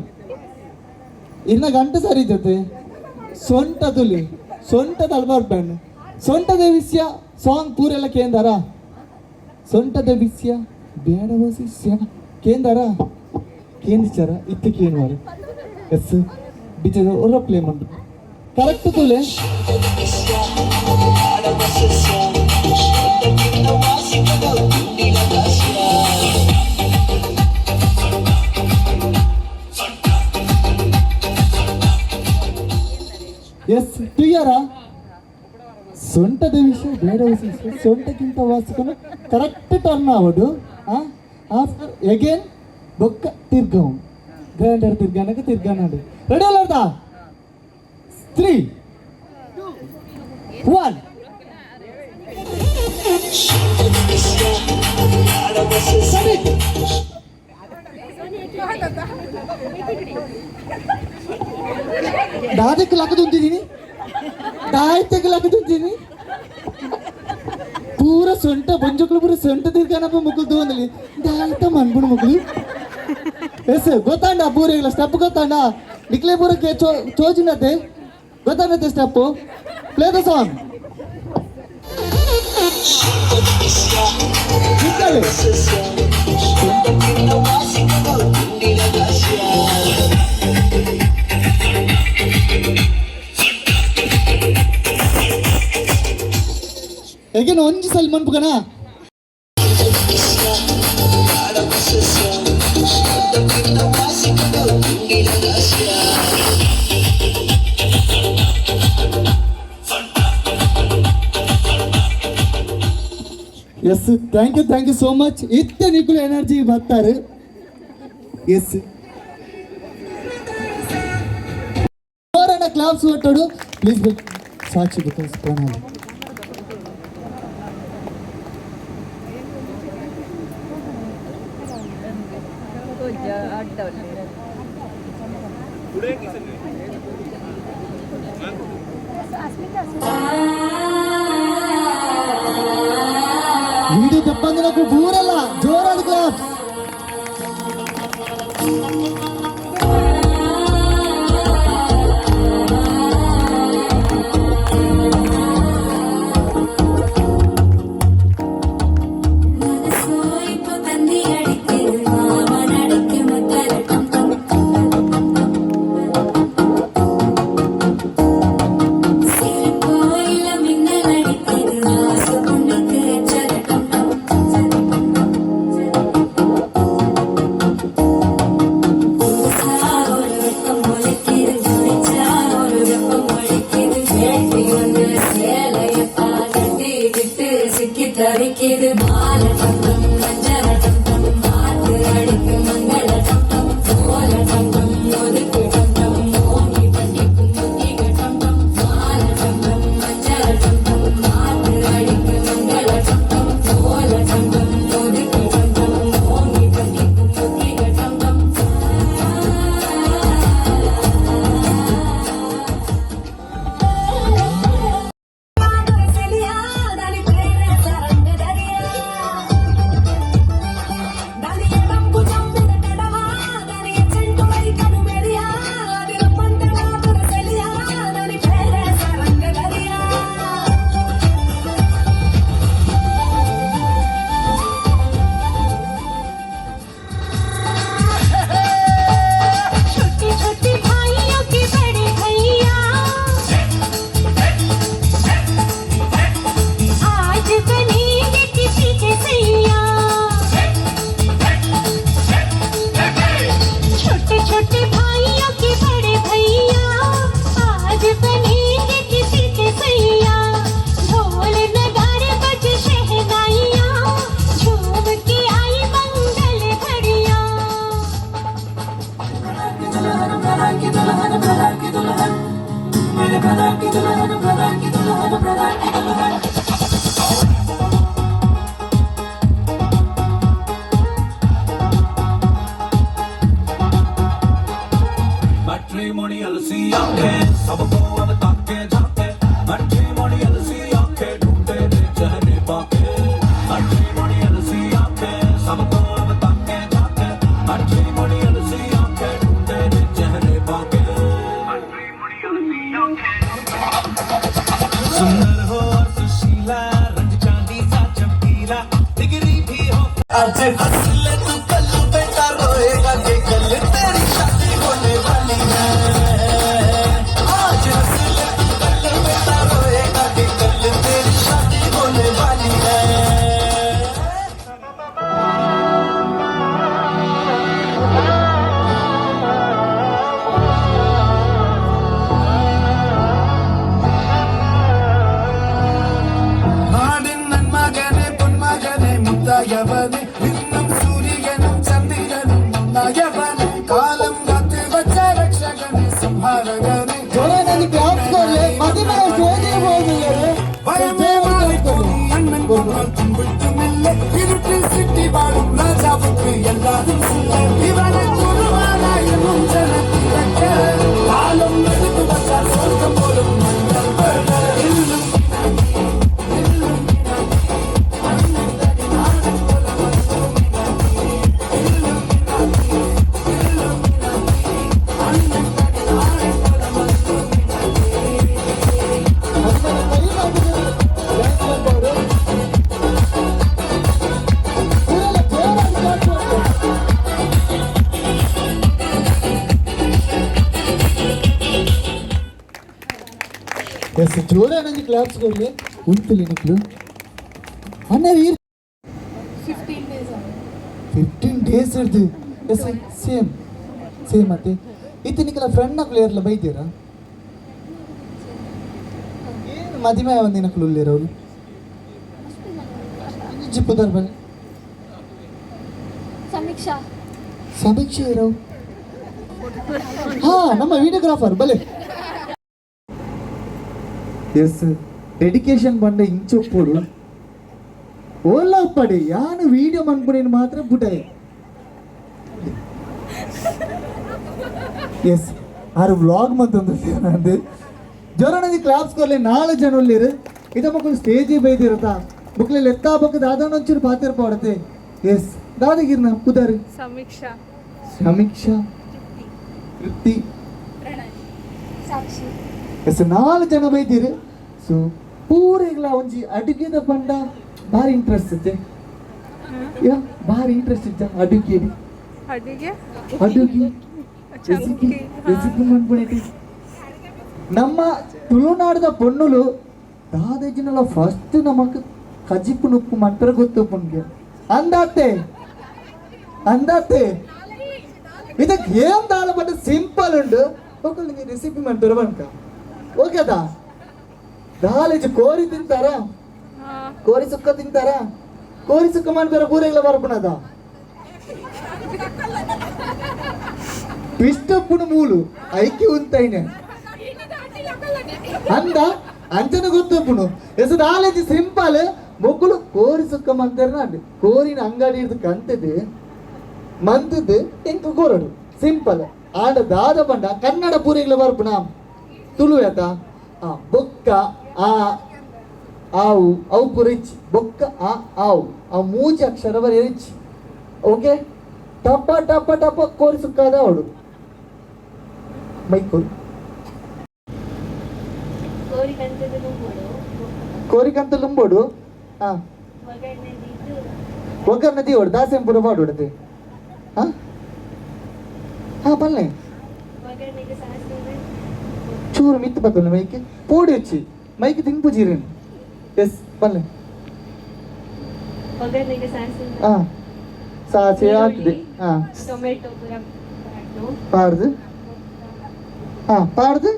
ಇನ್ನ ಗಂಟು ಸರಿ ಜೊತೆ ಸೊಂಟ ತುಲಿ ಸೊಂಟದ ಅಲ್ಬಾರ್ ಬ್ಯಾಂಡ್ ಸೊಂಟದ ವಿಷಯ ಸಾಂಗ್ ಪೂರೆಲ್ಲ ಕೇಂದಾರ ಸೊಂಟದ ವಿಷಯ ಬೇಡವ ಶಿಷ್ಯ ಕೇಂದಾರಾ ಕೇಂದಿಚಾರ ಇತ್ತಕ್ಕೇನು ಮಾರು ಎಸ್ ಬಿಚ್ಚದ ಹೊರ ಪ್ಲೇ ಮಾಡಿ ಕರೆಕ್ಟ್ ತೂಲೆ ಎಸ್ ಕ್ಲಿಯರಾ ಸೊಂಟದ ವಿಷಯ ಬೇಡವ ಶಿಷ್ಯ ಸೊಂಟಕ್ಕಿಂತ ವಾಸಿಕೊಂಡು ಕರೆಕ್ಟ್ ಟರ್ನ್ ಆವಡು ಆಫ್ಟರ್ ಅಗೇನ್ ಬೊಕ್ಕ ತಿರ್ಗವು ಗ್ರ್ಯಾಂಡರ್ ತಿರ್ಗಾನಕ ತಿರ್ಗಾನಾಡು ರೆಡಿ ಅಲ್ಲ 3 1 దాదకి లక్కదుంతిని దాయితకి లక్కదుంతిని ಪೂರ ಸೊಂಟ ಬಂಜುಕ್ಳು ಪೂರ ಸೊಂಟ ತಿರ್ಗಾನಪ್ಪ ಮುಗ್ಳು ತಗೊಂಡಲಿ ದಾಯ್ತ ಮನ್ಬಿಡು ಮುಗ್ಳು ಎಸ್ ಗೊತ್ತಾಂಡ ಪೂರ ಇಲ್ಲ ಸ್ಟೆಪ್ ಗೊತ್ತಾಂಡ ನಿಕ್ಲೆ ಪೂರಕ್ಕೆ ಚೋಚಿನತೆ ಗೊತ್ತಾಂಡತೆ ಸ್ಟೆಪ್ ಪ್ಲೇ ದ ಸಾಂಗ್ ಹೇಗೆ ಒಂಜಿ ಸಲ ಮನ್ಪುಗಣ yes thank you so much ಇತ್ತೆ ನಿಖುಲ್ ಎನರ್ಜಿ ಬರ್ತಾರೆ ಎಸ್ ಕ್ಲಾಪ್ಸ್ ಕೊಟ್ಟೋಡು please Sakshi because Pranali video చెప్పండి నాకు ఊరಲ್ಲ జోరాದ క్లాస్ தரிக்கிது மால டம்டம் மஞ்சள டம்டம் மாட்டு அடிக்கு மங்கள டம்டம் சோல டம்டம் ஒதுக்கு டம்டம் ஓங்கி பண்டிக்கும் முத்திக டம்டம் மால டம்டம் மஞ்சள டம்டம் மாட்டு அடிக்கு மங்கள டம்டம் சோல டம்டம் ஒதுக்கு டம்டம் ஓங்கி பண்டிக்கும் முத்திக டம்டம் Matrimonial see आंखें सबको अब ताके जाके Matrimonial see आंखें ढूंढते थे चेहरे पाके Matrimonial see आंखें सबको अब ताके जाके Matrimonial see आंखें ढूंढते थे चेहरे पाके Matrimonial see आंखें सुंदर हो और सुशीला रंग चांदी सा चमकीला डिग्री भी हो आज हंस ले तू कल बेटा रोएगा कि कल तेरी शादी होने वाली है आज हंस ले तू कल बेटा रोएगा कि कल तेरी शादी होने वाली है நாடின் நன்மகனே பொன்மகனே முத்தாயவனே இன்னும் சூரியனும் சந்திரனும் முன்னாயவனே காலம் காத்து வச்ச ரட்சகனே சம்ஹாரகனே జోరానికి క్లాస్ కొర్లే మది మన జోడి పోదులే பயமே மாலைக்கும் அண்ணன் பொருள் தும்பிட்டுமில்லை இருட்டில் சிட்டி வாழும் ராஜாவுக்கு எல்லாரும் சொல்ல இவனை குருவானாயும் ஜனத்திரக்க காலம் எடுத்து வச்சால் சொர்க்கம் போலும் மன்னல் பட இன்னும் ಎಸ್ ಜೋರಾనికి ಕ್ಲಾಪ್ಸ್ ಕೊಡ್ಲಿ ಉಂಟುಲಿ ನಿಕ್ಲು ಅಣ್ಣ 15 days 15 ಡೇಸ್ ಇರ್ದು ಎಸ್ ಸೇಮ್ ಸೇಮ್ ಮತ್ತೆ ಇತನಿಕಲ ಫ್ರೆಂಡ್ ನಕ್ಲು ಇರಲ್ಲ ಬೈತೀರಾ ಏನು ಮದುವೆ ಒಂದಿನಕ್ಲು ಇಲ್ಲಿರೋರು ಜಿಪ್ಪುದಾರ್ ಬನ್ನಿ ಸಮೀಕ್ಷಾ ಸಮೀಕ್ಷೆ ಇರೋ ಹಾ ನಮ್ಮ ವಿಡಿಯೋಗ್ರಾಫರ್ ಬಲೆ ಎಸ್ ಡೆಡಿಕೇಶನ್ ಬಂಡ ಇಂಚೊಪ್ಪೋಡು ಓಲ್ಲ ಪಡೆ ಯಾನು ವಿಡಿಯೋ ಮನ್ಪುಡೇನು ಮಾತ್ರ ಬುಡಾಯ ಎಸ್ ಆರು ವ್ಲಾಗ್ ಮಂತಂದು ನಂದು ಜೋರನದಿ ಕ್ಲಾಪ್ಸ್ ಕೊರ್ಲೆ 4 ಜನ ಉಳ್ಳೇರು ಇದ ಮಕ್ಕಳು ಸ್ಟೇಜಿ ಬೈದಿರತ್ತಾ ಬುಕ್ಲೆ ಎತ್ತಾ ಬಕ್ಕ ದಾದಾನ ಒಂಚೂರು ಪಾತಿರ ಪಾಡತೆ ಎಸ್ ದಾದಾಗಿರ್ನ ಪುದಾರಿ ಸಮೀಕ್ಷಾ ಸಮೀಕ್ಷಾ ತೃಪ್ತಿ ಸಾಕ್ಷಿ ಎಸ್ 4 ಜನ ಬೈದಿರು ಸೊ ಪೂರೆಗ್ಲ ಒಂಜಿ ಅಡುಗೆದ ಪಂಡ ಭಾರಿ ಇಂಟ್ರೆಸ್ಟ್ ಇತ್ತೆ ಯಾ ಭಾರಿ ಇಂಟ್ರೆಸ್ಟ್ ಇತ್ತ ಅಡುಗೆಡಿ ಅಡಿಗೆ ಅಡುಗೆ ಚಮಕಿ ರೆಸಿಪಿ ಮಾಡ್ಬಿಡೈತಿ ನಮ್ಮ ತುಳುನಾಡದ ಪೊಣ್ಣುಲು ದಾದಾಜಿನೆಲ್ಲ ಫಸ್ಟ್ ನಮಕ್ ಕಜಿಪ್ಪು ನುಪ್ಪು ಮಂತ್ರ ಗೊತ್ತು ಪುಣ್ಗೆ ಅಂದಾತೆ ಇದಕ್ಕೆ ಏನ್ ದಾಳ ಬಟ್ ಸಿಂಪಲ್ ಉಂಡು ಒಕ್ಕಳಿಗೆ ರೆಸಿಪಿ ಮಾಡ್ತಾರೆ ಬನ್ಕ ಓಕೆದಾ ದಾಲೇಜ್ ಕೋರಿ ತಿಂತಾರ ಕೋರಿ ಸುಕ್ಕ ತಿಂತಾರ ಕೋರಿ ಸುಕ್ಕ ಮಾಡ್ತಾರ ಪೂರೆಲ್ಲ ಬರ್ಪಣದ ಇಷ್ಟಪ್ಪುಣ ಮೂಲು ಐಕ್ಯ ಉಂತೈನೆ ಅಂದ ಅಂಚನೆ ಗೊತ್ತಪ್ಪುಣು ಎಸ್ ದಾಲೇಜ್ ಸಿಂಪಲ್ ಮೊಕ್ಕಳು ಕೋರಿ ಸುಕ್ಕ ಮಾಡ್ತಾರ ನಾಡು ಕೋರಿನ ಅಂಗಡಿ ಇರ್ದು ಕಂತದೆ ಮಂತದ್ದು ಎಂಕು ಕೋರಡು ಸಿಂಪಲ್ ಆಂಡ ದಾದ ಬಂಡ ಕನ್ನಡ ಪೂರೆಗ್ಲ ಬರ್ಪುಣ ತುಳುವೇತ ಬೊಕ್ಕ ಆ ಆವು ಅವು ಪೂರ ಇಚ್ಚಿ ಬೊಕ್ಕ ಆ ಆವು ಆ 3 ಅಕ್ಷರ ಬರೀ ಇಚ್ಚಿ ಓಕೆ ಟಪ ಟಪ ಟಪ ಕೋರಿ ಸುಕ್ಕಾದ ಅವಡು ಮೈಕೋರಿ ಕೋರಿಕಂತ ಲುಂಬೋಡು ಒಗ್ಗರ್ನದಿ ಹೊಡು ದಾಸೆಂ ಪುರ ಪಾಡೋಡದೆ ಬಲ್ಲೆ ಚೂರು ಮಿತ್ತು ಬತ್ತಲ್ಲ ಮೈಕೆ ಪೋಡಿ ಹಚ್ಚಿ ಮೈಕೆ ತಿಂಪುಜೀರೇನು ಎಸ್ ಬಲ್ಲೆ ಸಾಸಿ ಹಾಕಿದೆ ಟೊಮೆಟೊ ಪಾಡ್ದು ಪಾಡ್ದು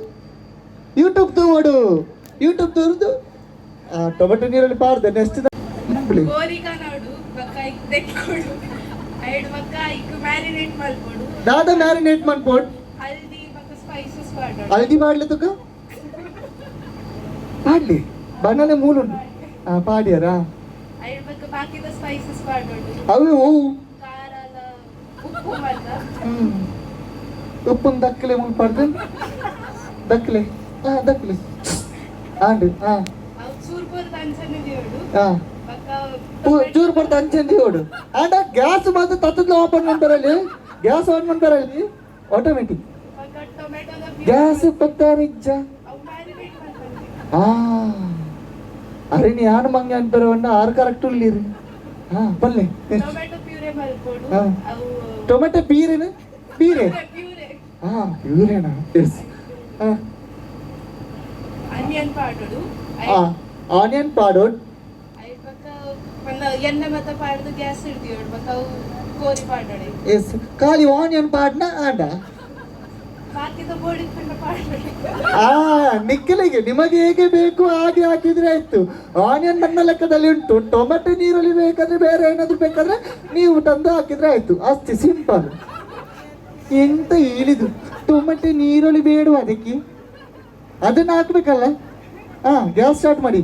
ಯೂಟ್ಯೂಬ್ ತೋಡು ಯೂಟ್ಯೂಬ್ ತೋರ್ದು ಟೊಮೆಟೊ ನೀರಲ್ಲಿ ಪಾಡ್ದೆ ನೆಕ್ಸ್ಟ್ ಕೋರಿಕ ನೋಡು ಬಕ್ಕ ಇಕ್ ತೆಕ್ಕೊಡು ಐಡ್ ಬಕ್ಕ ಇಕ್ ಮ್ಯಾರಿನೇಟ್ ಮಾಡ್ಕೊಡು ದಾದ ಮ್ಯಾರಿನೇಟ್ ಮಾಡ್ಕೊಡ್ ಹಲ್ದಿ ಬಕ್ಕ ಸ್ಪೈಸಸ್ ಮಾಡೋಡು ಹಲ್ದಿ ಮಾಡ್ಲಿ ತುಕ ಪಾಡ್ಲಿ ಬಣ್ಣನೆ ಮೂಲುಂಡು ಪಾಡ್ಯಾರ ಐಡ್ ಬಕ್ಕ ಬಾಕಿದ ಸ್ಪೈಸಸ್ ಮಾಡೋಡು ಅವು ಖಾರ ಎಲ್ಲ ಉಪ್ಪು ಮಲ್ಲ ಉಪ್ಪನ್ ದಕ್ಕಲೆ ಮುನ್ ಪಾಡ್ದು ದಕ್ಕಲೆ ದಕ್ಕಲೆ ಆಂಡು ಅವು ಚೂರ್ಪುರ ತಂಚನೆ ದೇವಡು ಬಕ್ಕ ಚೂರು ಬರ್ತಾ ಅಂಚಂದಿ ಓಡು ಆಂಡ ಗ್ಯಾಸ್ ಮಾತ್ರ ತತ್ತದ ಓಪನ್ ಮಾಡ್ತಾರಲ್ಲಿ ಗ್ಯಾಸ್ ಆನ್ ಮಾಡ್ತಾರಲ್ಲಿ ಆಟೋಮೆಟಿಕ್ ಬಕ್ಕ ಟೊಮೆಟೊದ ಗ್ಯಾಸ್ ಪತ್ತಾರಿಜ್ಜ ಅವು ಮ್ಯಾರಿನೇಟ್ ಮಾಡ್ತಾರೆ ಅರೆ ನೀ ಯಾನು ಮಂಗೆ ಅಂತಾರವನ್ನ ಆರು ಕರೆಕ್ಟ್ ಉಳ್ಳಿರಿ ಬಲ್ಲೆ ಟೊಮೆಟೊ ಪ್ಯೂರೆ ಮಾಡ್ಕೊಡು ಹಾ. ಅವು ಟೊಮೆಟೊ ಪೀರೆನ ಪೀರೆ ಪ್ಯೂರೆ ಪ್ಯೂರೆನಾ ಎಸ್ ಆನಿಯನ್ ಪಾಡೋಡು ಆನಿಯನ್ ಪಾಡೋಡ್ ಐಡ್ ಬಕ್ಕ ಮನ್ನ ಎಣ್ಣೆ ಮತ್ತೆ ಪಾಡ್ದು ಗ್ಯಾಸ್ ಇಡ್ತೀವಿ ಬಕ್ಕ ಅವು ಕೋರಿ ಪಾಡೋಡೆ ಎಸ್ ಖಾಲಿ ಆನಿಯನ್ ಪಾಡ್ನ ಆಂಡ ಬಾಕಿದ ಬೋಡಿ ಕಂಡ ಪಾಡೋಡೆ ನಿಕ್ಕಲಿಗೆ ನಿಮಗೆ ಹೇಗೆ ಬೇಕು ಹಾಗೆ ಹಾಕಿದ್ರೆ ಆಯ್ತು ಆನಿಯನ್ ನನ್ನ ಲೆಕ್ಕದಲ್ಲಿ ಉಂಟು ಟೊಮೆಟೊ ನೀರಲ್ಲಿ ಬೇಕಾದ್ರೆ ಬೇರೆ ಏನಾದ್ರು ಬೇಕಾದ್ರೆ ನೀವು ತಂದು ಹಾಕಿದ್ರೆ ಆಯ್ತು ಅಷ್ಟೇ ಸಿಂಪಲ್ ಎಂತ ಹೇಳಿದು ಟೊಮೆಟೊ ನೀರುಳ್ಳಿ ಬೇಡುವ ಅದಕ್ಕೆ ಅದನ್ನ ಹಾಕ್ಬೇಕಲ್ಲ ಗ್ಯಾಸ್ ಸ್ಟಾರ್ಟ್ ಮಾಡಿ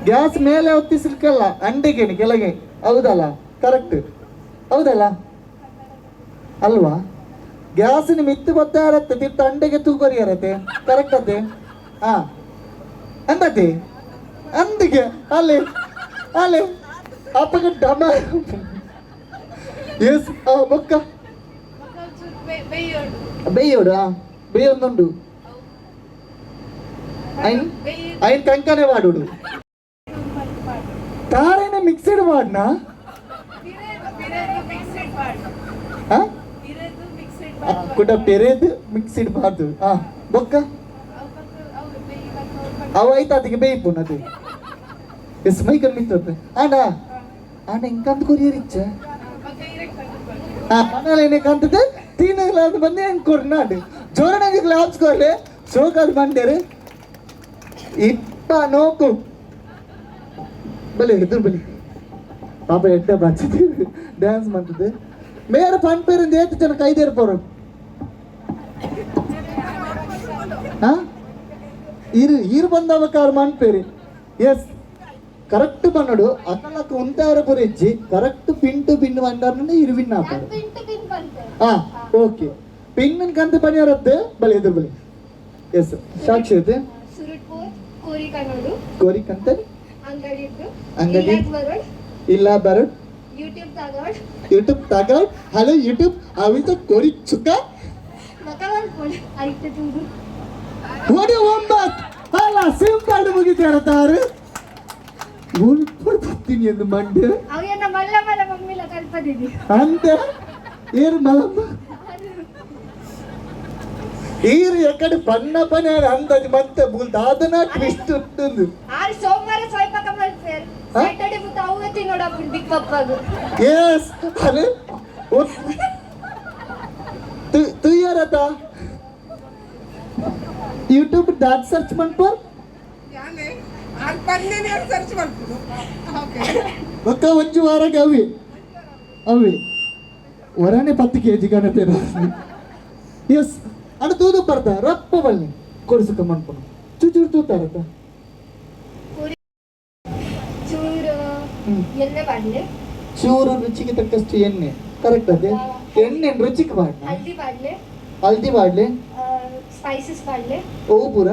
ಗ್ಯಾಸ್ ಮೇಲೆ ಹೊತ್ತಿಸ್ಲಿಕ್ಕಲ್ಲ ಅಂಡೆಗೆ ಕೆಳಗೆ ಹೌದಲ್ಲ ಕರೆಕ್ಟ್ ಹೌದಲ್ಲ ಅಲ್ವಾ ಗ್ಯಾಸಿನ ಮಿತ್ತು ಬರ್ತಾ ಇರತ್ತೆ ತಿರ್ತ ಅಂಡೆಗೆ ತೂಗೋರಿ ಇರತ್ತೆ ಕರೆಕ್ಟ್ ಅತ್ತೆ ಅಂದತೆ ಅಂದಿಗೆ ಅಲ್ಲಿ ಅಲ್ಲಿ ಅಪ್ಪಗೆ ಡಮ ಎಸ್ ಬೊಕ್ಕ ಬೇಯೋಡು ಬೇಯೊಂದುಂಡು ಐನ್ ಕಂಕನೆ ಮಾಡುಡು ತಾರೇನೆ ಮಿಕ್ಸಡ್ ಮಾಡ್ನ ಕುಟ ಪೆರೆದು ಮಿಕ್ಸಿಡ್ ಮಾಡ್ದು ಬೊಕ್ಕ ಅವ ಆಯ್ತು ಅದಕ್ಕೆ ಬೇಯ್ಪುನ್ ಅದು ಎಸ್ ಮೈಕಲ್ ಮಿತ್ತತ್ತೆ ಆಂಡ ಆಂಡ ಇಂಕಂತ ಕೊರಿಯರಿಚ್ಚ ಮನೇಲಿ ಕಂತದೆ ತೀನಾಗ್ಲಾದ ಬಂದು ಹೆಂಗೆ ಕೊರ್ನಾಡು ಜೋರನಾಗಿ ಕ್ಲಾಪ್ಸ್ ಕೊರ್ಲೆ ಶೋಕಾದ್ ಬಂಡೇರು ಇಪ್ಪ ನೋಕು ಬಲೆ ಎದುರು ಬಲಿ ಪಾಪ ಎಡ್ಡ ಬಚ್ಚಿದ್ದು ಡ್ಯಾನ್ಸ್ ಮಾಡ್ತದೆ ಮೇರೆ ಫಂಡ್ ಪೇರಿಂದ ಏತು ಜನ ಕೈದೇರು ಪೋರು ఈరు ಬಂದವ ಕಾರ್ ಮಾಡ್ಪೇರಿ ಎಸ್ ಕರೆಕ್ಟ್ ಬನ್ನಡು ಅಕಲಕ್ಕೆ ಉಂತಾರ ಪುರಿಜ್ಜಿ ಕರೆಕ್ಟ್ ಪಿನ್ ಟು ಪಿನ್ ಬಂದಾರನೇ ಇರು ವಿನ್ ಆಪಾರು ಹಾ ಓಕೆ ಪಿನ್ ಕಂತ ಪನಿಯರದ್ದು ಬಲಿ ಎದುರು ಬಲಿ ಎಸ್ ಸಾಕ್ಷಿ ಇದೆ ಸುರುಟ್ಪುರ್ ಕೋರಿಕನೋಡು ಕೋರಿಕಂತ ಅಂಗಡಿದ್ದು ಅಂಗಡಿ ಇಲ್ಲ ಬರೋಡ್ ಯೂಟ್ಯೂಬ್ ತಗೋಡ್ ಹಲೋ ಯೂಟ್ಯೂಬ್ ಅವಿತ ಕೋರಿ ಚುಕ್ಕ ಓಡಿ ಒಂಬತ್ತು ಅಲ್ಲ ಸಿಂಪಲ್ ಮುಗಿತಾರತಾರು ಬರ್ತೀನಿ ಎಂದು ಮಂಡ್ಯ ಅವೇನ ಮಲ್ಲ ಮಲ್ಲ ಮಮ್ಮಿಲ ಕಲ್ಪದಿದಿ ಅಂತ ಏರು ಮಲಮ್ಮ ಈರು ಎಕಡೆ ಪನ್ನ ಪನೆ ಅಂದది ಮತ್ತೆ ಬೂಲ್ ದಾದನ ಟ್ವಿಸ್ಟ್ ಉಂಟು ಆರು ಸೋಮವಾರ ಸ್ವಯಂಪಾಕ ಮಲ್ಪೇರ್ ಸ್ಯಾಟರ್ಡೆ ಮುತ್ತ ಅವತ್ತಿ ನೋಡಪ್ಪ ಬಿಗ್ ಪಪ್ಪದು ಎಸ್ ಅರೆ tu ಯಾರತ ಯೂಟ್ಯೂಬ್ ಡಾಟ್ ಸರ್ಚ್ ಮಾಡ್ಪರ್ ఒక్క ಒಂಜು ವಾರಕ್ಕೆ ಅవి ವರನೆ 10 kg ಕಾಣುತ್ತೇನೆ ಎಸ್ ಅಣ್ಣ ತೂದು ಬರ್ತಾ ರಪ್ಪ ಬಳ್ಳಿ ಕೊಡಿಸಕ ಮಾಡ್ಕೊಂಡು ಚೂಚೂರು ತೂತಾರತ್ತ ಚೂರು ಎಣ್ಣೆ ಬಾಡ್ಲೆ ಚೂರು ರುಚಿಗೆ ತಕ್ಕಷ್ಟು ಎಣ್ಣೆ ಕರೆಕ್ಟ್ ಅದೇ ಎಣ್ಣೆ ರುಚಿಗೆ ಬಾಡ್ಲ ಹಲ್ದಿ ಬಾಡ್ಲೆ ಸ್ಪೈಸಸ್ ಬಾಡ್ಲೆ ಅವು ಪೂರ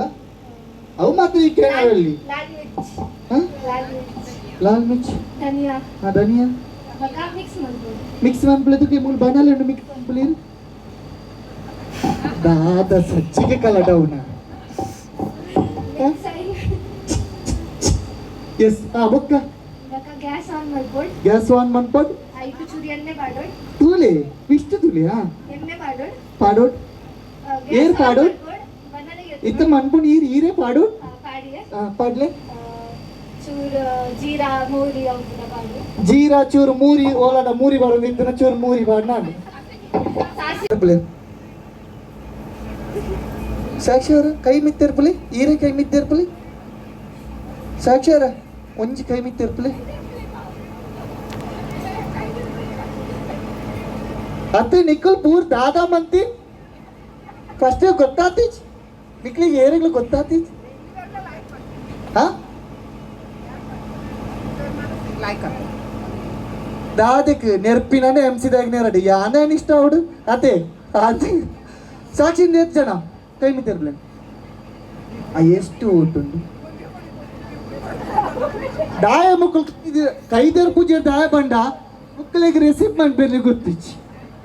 ಅವು ಮಾತ್ರ ಈ ಕೇರಳಲ್ಲಿ लाल मिर्च धनिया हाँ धनिया बका मिक्स वन प्ले तो के मूल बना लेने मिक्स वन प्ले दादा सच्ची के कला डाउना यस हाँ बक्का बका गैस ऑन मनपोड आई तो चूरी अन्ने बाडोड तूले विष्ट तूले हाँ एन्ने बाडोड पाडोड ಏರ್ ಪಾಡೋಡ್ ಇತ್ತ ಮನ್ಪುಣ್ ಈರೇ ಪಾಡೋಡ್ ಪಾಡ್ಲೆ ಚೂರು ಜೀರಾ ಮೂರಿ ಅವನ್ನ ಬಾಡು ಜೀರಾ ಚೂರು ಮೂರಿ ಓಲಾಡ ಮೂರಿ ಬರೋದು ಇಂತನ ಚೂರು ಮೂರಿ ಬಾಡ್ ನಾನು ಸಾಕ್ಷಿ ಅವರ ಕೈ ಮಿತ್ತಿರ್ಪಲಿ ಈರೇ ಕೈ ಮಿತ್ತಿರ್ಪಲಿ ಸಾಕ್ಷಿ ಅವರ ಒಂಜಿ ಕೈ ಮಿತ್ತಿರ್ಪಲಿ ಅತ್ತೆ ನಿಕ್ಕಲ್ ಪೂರ್ ದಾದಾ ಮಂತಿ ಫಸ್ಟ್ ಗೊತ್ತಾತೀಚ್ ನಿಕ್ಲಿಗೆ ಏರಿಗ್ಲು ಗೊತ್ತಾತೀಚ್ ಹಾ దాదికి నేర్పిననే ఎంసీ దగ్గర నేరడి యానే ఇష్ట అవడు అతే అది సాక్షి నేర్చన కైమి తెరలే ఆ ಎಷ್ಟು ఉంటుంది ದಾಯ ಮುಕ್ಕಳು ಇದು ಕೈದರ್ ಪೂಜೆ ದಾಯ ಬಂಡ ಮುಕ್ಕಳಿಗೆ ರೆಸಿಪ್ ಮಾಡ್ಬೇರೆ ಗೊತ್ತಿಚ್ಚಿ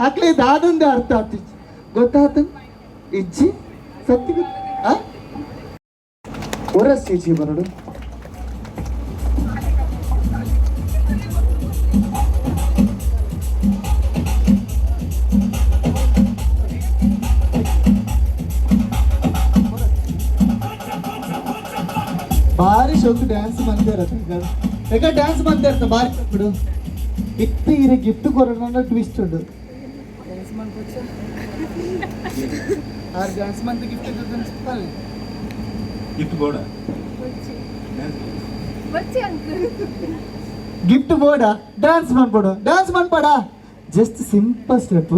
ಅಕ್ಲೆ ದಾದಂದೆ ಅರ್ಥ ಆತಿಚ್ಚಿ ಗೊತ್ತಾತ ಇಜ್ಜಿ ಸತ್ತಿ ಗೊತ್ತ ಒರಸ್ ಚೀಚಿ ಬರಡು ಭಾರಿ ಶೋಕು ಡ್ಯಾನ್ಸ್ ಮಾಡ್ತಾ ಇರತ್ತೆ ಈಗ ಡ್ಯಾನ್ಸ್ ಮಾಡ್ತಾ ಇರ್ತ ಭಾರಿ ಬಿಡು ಇತ್ತು ಇರ ಗಿಫ್ಟ್ ಕೊರೋಣ ಟ್ವಿಸ್ಟ್ ಉಂಟು ಡ್ಯಾನ್ಸ್ ಮಂತ್ ಗಿಫ್ಟ್ ಬೋರ್ಡ ಗಿಫ್ಟ್ ಬೋರ್ಡ ಡ್ಯಾನ್ಸ್ ಮಾಡ್ಬೇಡ ಜಸ್ಟ್ ಸಿಂಪಲ್ ಸ್ಟೆಪ್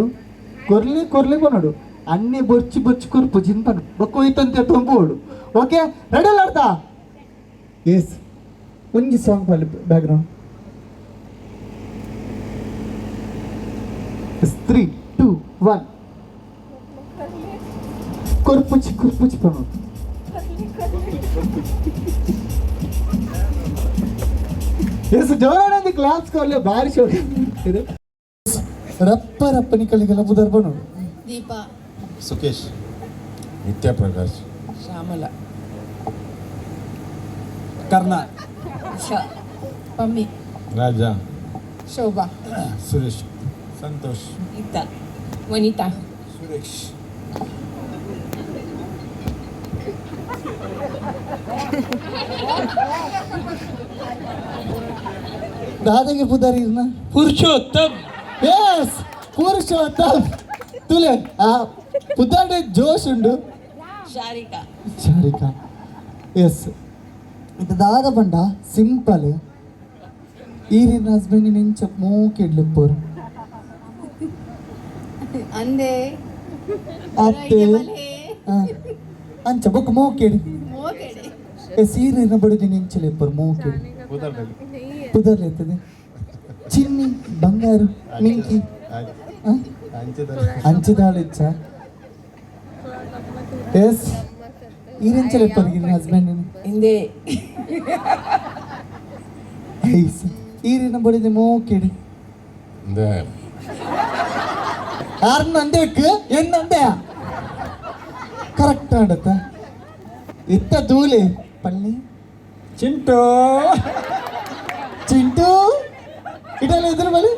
ಕೊರ್ಲಿ ಕೊನೋಡು ಅನ್ನೆ ಬೊಚ್ಚಿ ಕೊರ್ಪು ಜಿನ್ಪನ್ ಬೊಕ್ಕ ಹೋಯ್ತಂತೆ ತೊಂಬೋಡು ಓಕೆ ರೆಡಿ ಅಲ್ಲ ಅರ್ಥ ಎಸ್ ಒಂಜಿ ಸಾಂಗ್ ಪಾಲಿ ಬ್ಯಾಕ್ಗ್ರೌಂಡ್ 3 2 1 ಕುರ್ಪುಚಿ ಪಣು ಎಸ್ ಜೋರಾನಂದಿ ಕ್ಲಾಪ್ಸ್ ಕೊರ್ಲೆ ಭಾರಿ ಶೋ ರಪ್ಪ ನಿಕ್ಕಳಿಗೆಲ್ಲ ಬುದರ್ ಬಣು ದೀಪಾ ಸುಕೇಶ್ ನಿತ್ಯ ಪ್ರಕಾಶ್ ಶ್ಯಾಮಲ ಕರ್ಣ ಪಮ್ಮಿ ರಾಜ ಶೋಭಾ ಸುರೇಶ್ ಸಂತೋಷ್ ಗೀತಾ ವನಿತಾ ಸುರೇಶ್ दादागे पुदारी ना पुरुषोत्तम यस पुरुषोत्तम तुले पुदारे जोश उंडु शारिका यस ಇದು ದಾದ ಬಂಡ ಸಿಂಪಲ್ ಈರಿನ ಹಸ್ಬೆಂಡ್ ನಿಂಚ ಮೂಕೆಡ್ಲು ಬೋರ್ ಅಂದೆ ಅತ್ತೆ ಅಂಚ ಬೊಕ್ಕ ಮೂಕೆಡಿ సీర్ వినబడి నించలేపారు మోకేడు नहीं है కుదరలేతుంది చిన్ని బంగారు మింకి అంచుదాలిచ్చా ఎస్ ఈరించలేపారు ఈ హస్బెండ్ ಹಿಂದೆ ఈరినబడింది మోకేడు ಯಾರನ್ನ ಅಂದೇಕ್ ಏನಂದೆ ಕರೆಕ್ಟ್ ಆಡತ್ತ ಇತ್ತ ಧೂಳಿ ಪಳ್ಳಿ చింటూ చింటూ ಇಡಲ್ಲ ಎದುರು ಬಲಿ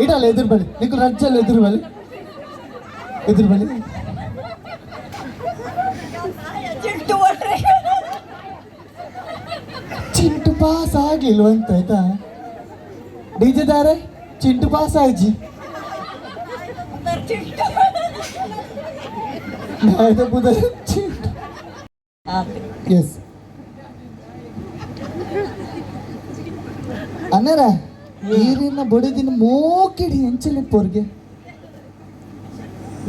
ಇಡಲ್ಲ ಎದುರು ಬಲಿ ನೀಕು ರಜ್ಜಲ್ಲ ಎದುರು ಬಲಿ ಚಿಂಟು ಪಾಸ್ ಆಗ್ಲಿಲ್ವಂತ ಆಯ್ತಾ ಡಿಜೆದಾರೆ ಚಿಂಟು ಪಾಸ್ ಆಯ್ಜಿ ಎಸ್ ಅನ್ನಾರ ನೀರಿನ ಬಡಿದಿನ ಮೋಕಿಡಿ ಹೆಂಚಲಿಪ್ಪವ್ರಿಗೆ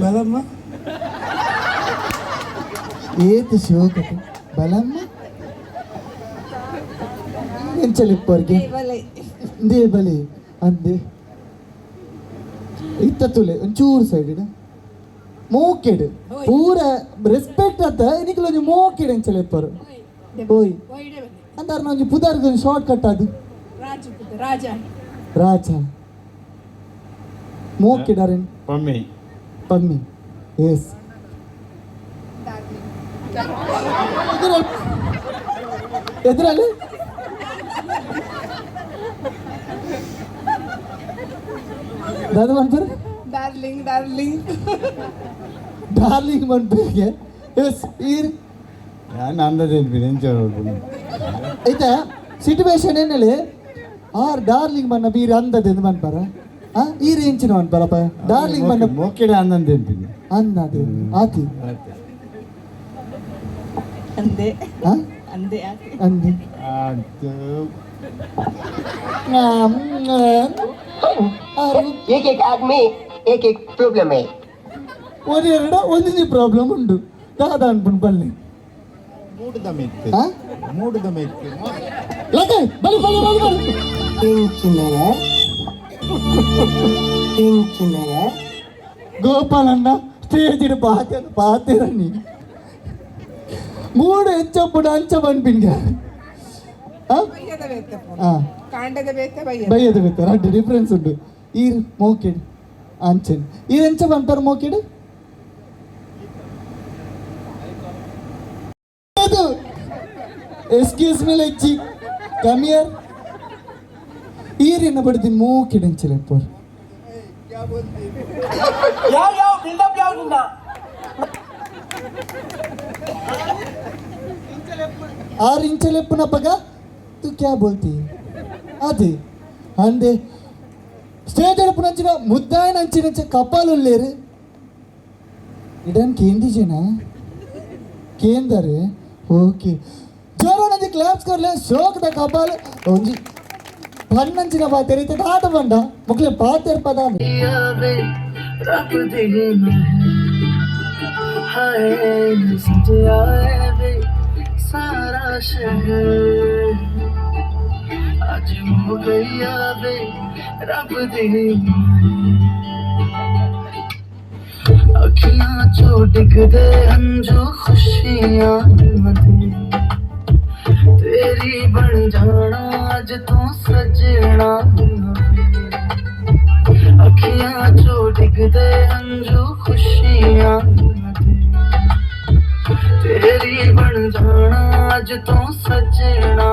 బలమ్మ ಏತು ಶೋಕತೆ ಬಲಮ್ಮ ಹೆಂಚಲಿಪ್ಪವ್ರಿಗೆ ದೇಬಲಿ ಅಂದೆ ಇತ್ತ ತುಲೆ ಒಂಚೂರು ಸೈಡ್ ಮೋಕೆಡ್ ಪೂರ ರೆಸ್ಪೆಕ್ಟ್ ಅತ್ತ ನಿಕ್ಲೊಂದು ಮೋಕೆಡ್ ಹೆಂಚಲಿಪ್ಪರು ಓಯ್ ಅಂತಾರ ನಾವು ಪುದಾರ್ಗ ಶಾರ್ಟ್ ಕಟ್ ಅದು ರಾಜ ಮೋಕೆಡಾರೇನು ಪಮ್ಮಿ ಎಸ್ ಎದುರಲ್ಲಿ दादा म्हणतो डार्लिंग म्हणतोय ಎಸ್ ಈರ್ ನಾನು ಅಂದದೇನು ಐತೆ ಸಿಟುವೇಶನ್ ಏನಲ್ಲಿ ಆರ್ ಡಾರ್ಲಿಂಗ್ ಮನ್ನ ಬೀರ್ ಅಂದದೇನು ಮನ್ಪಾರ ಈ ರೇಂಚಿನ ಮನ್ಪಾರಪ್ಪ ಡಾರ್ಲಿಂಗ್ ಮನ್ನ ಮೋಕೆಡೆ ಅಂದಂತೇನ್ತೀನಿ ಅನ್ನದೆ ಆತಿ ಅಂದೆ ಅಂದೆ एक एक आदमी एक एक प्रॉब्लम है ಒಂದು ಪ್ರಾಬ್ಲಮ್ ಉಂಟು ದಾದ ಅನ್ಪುಂಡು ಬಲ್ಲಿ ಮೂಡುದ ಮೆಕ್ಕೆ ಬಲಿ గోపాలన్న స్టేజ్ పాతేరని మూడు ఎంచప్పుడు అంచమనిపింగా బయ్యದ ಬೇಕಾರ ಅಡ್ಡ ಡಿಫ್ರೆನ್ಸ್ ಉಂಟು ಈ ಮೋಕೆಡ್ ಅಂಚನ್ ಈ ಎಂಚ ಬಂತಾರ ಮೋಕೆಡ್ ಎಕ್ಸ್ಕ್ಯೂಸ್ ಮೀ ಲೆಚ್ಚಿ ಕಮ್ ಹಿಯರ್ ಈರಿನ ಬಡ್ದಿನ ಮೋಕೆಡ್ ಎಂಚಲೆಪ್ಪೋರು ಆರು ಇಂಚಲೆಪ್ಪನ ಪಗ तू क्या बोलती అదే అందే స్టేజ్ అడుపు నంచిన ముద్దాయి నంచిన కప్పాలు లేరు ఇడానికి ఏంటి జనా కేందరే ఓకే జోರೋ ನಂಜಿ ಕ್ಲಾಪ್ಸ್ ಕೊರ್ಲೆ ಶೋಕದ ಕಪ್ಪಾಲು ಒಂಜಿ ಪನ್ನಂಚಿನ ಬಾ ತೆರಿತೆ ದಾದ ಬಂಡ ಮುಕ್ಲೆ ಪಾತೆರ್ ಪದ रब देना हाय सजिया वे सारा शहर आज हो गया वे रब देना अखियां चोटिक दे अंजू खुशियां मते तेरी बन जाना आज तू सजना अखियां चोटिक दे अंजू खुशियां तेरी बन जाना आज तू सजना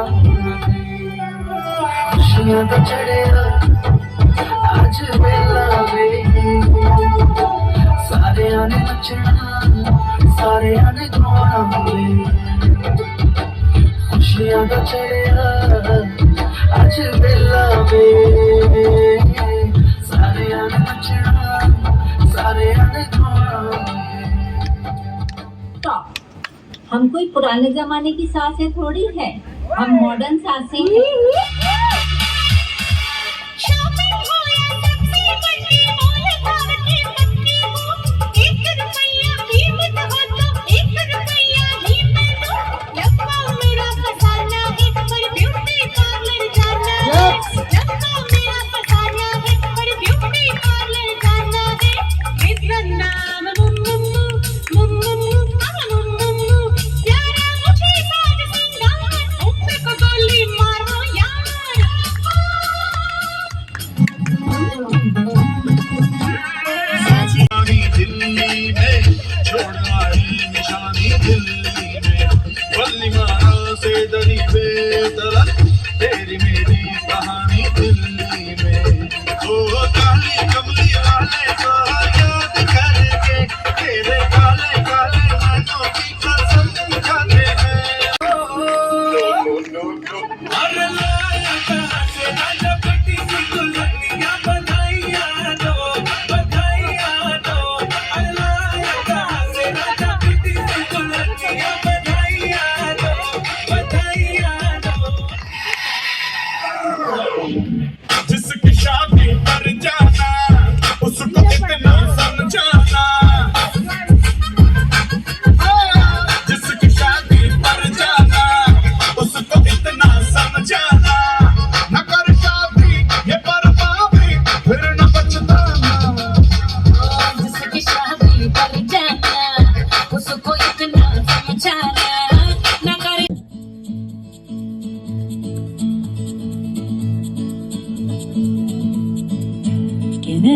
खुशियां तो चढ़े आज वेला वे सारे आने नचना सारे आने गाना वे खुशियां तो चढ़े आज वेला वे सारे आने नचना सारे आने गाना हम कोई पुराने जमाने की सासें थोड़ी है, हम मॉडर्न सासें हैं। शॉपिंग हो या सबसे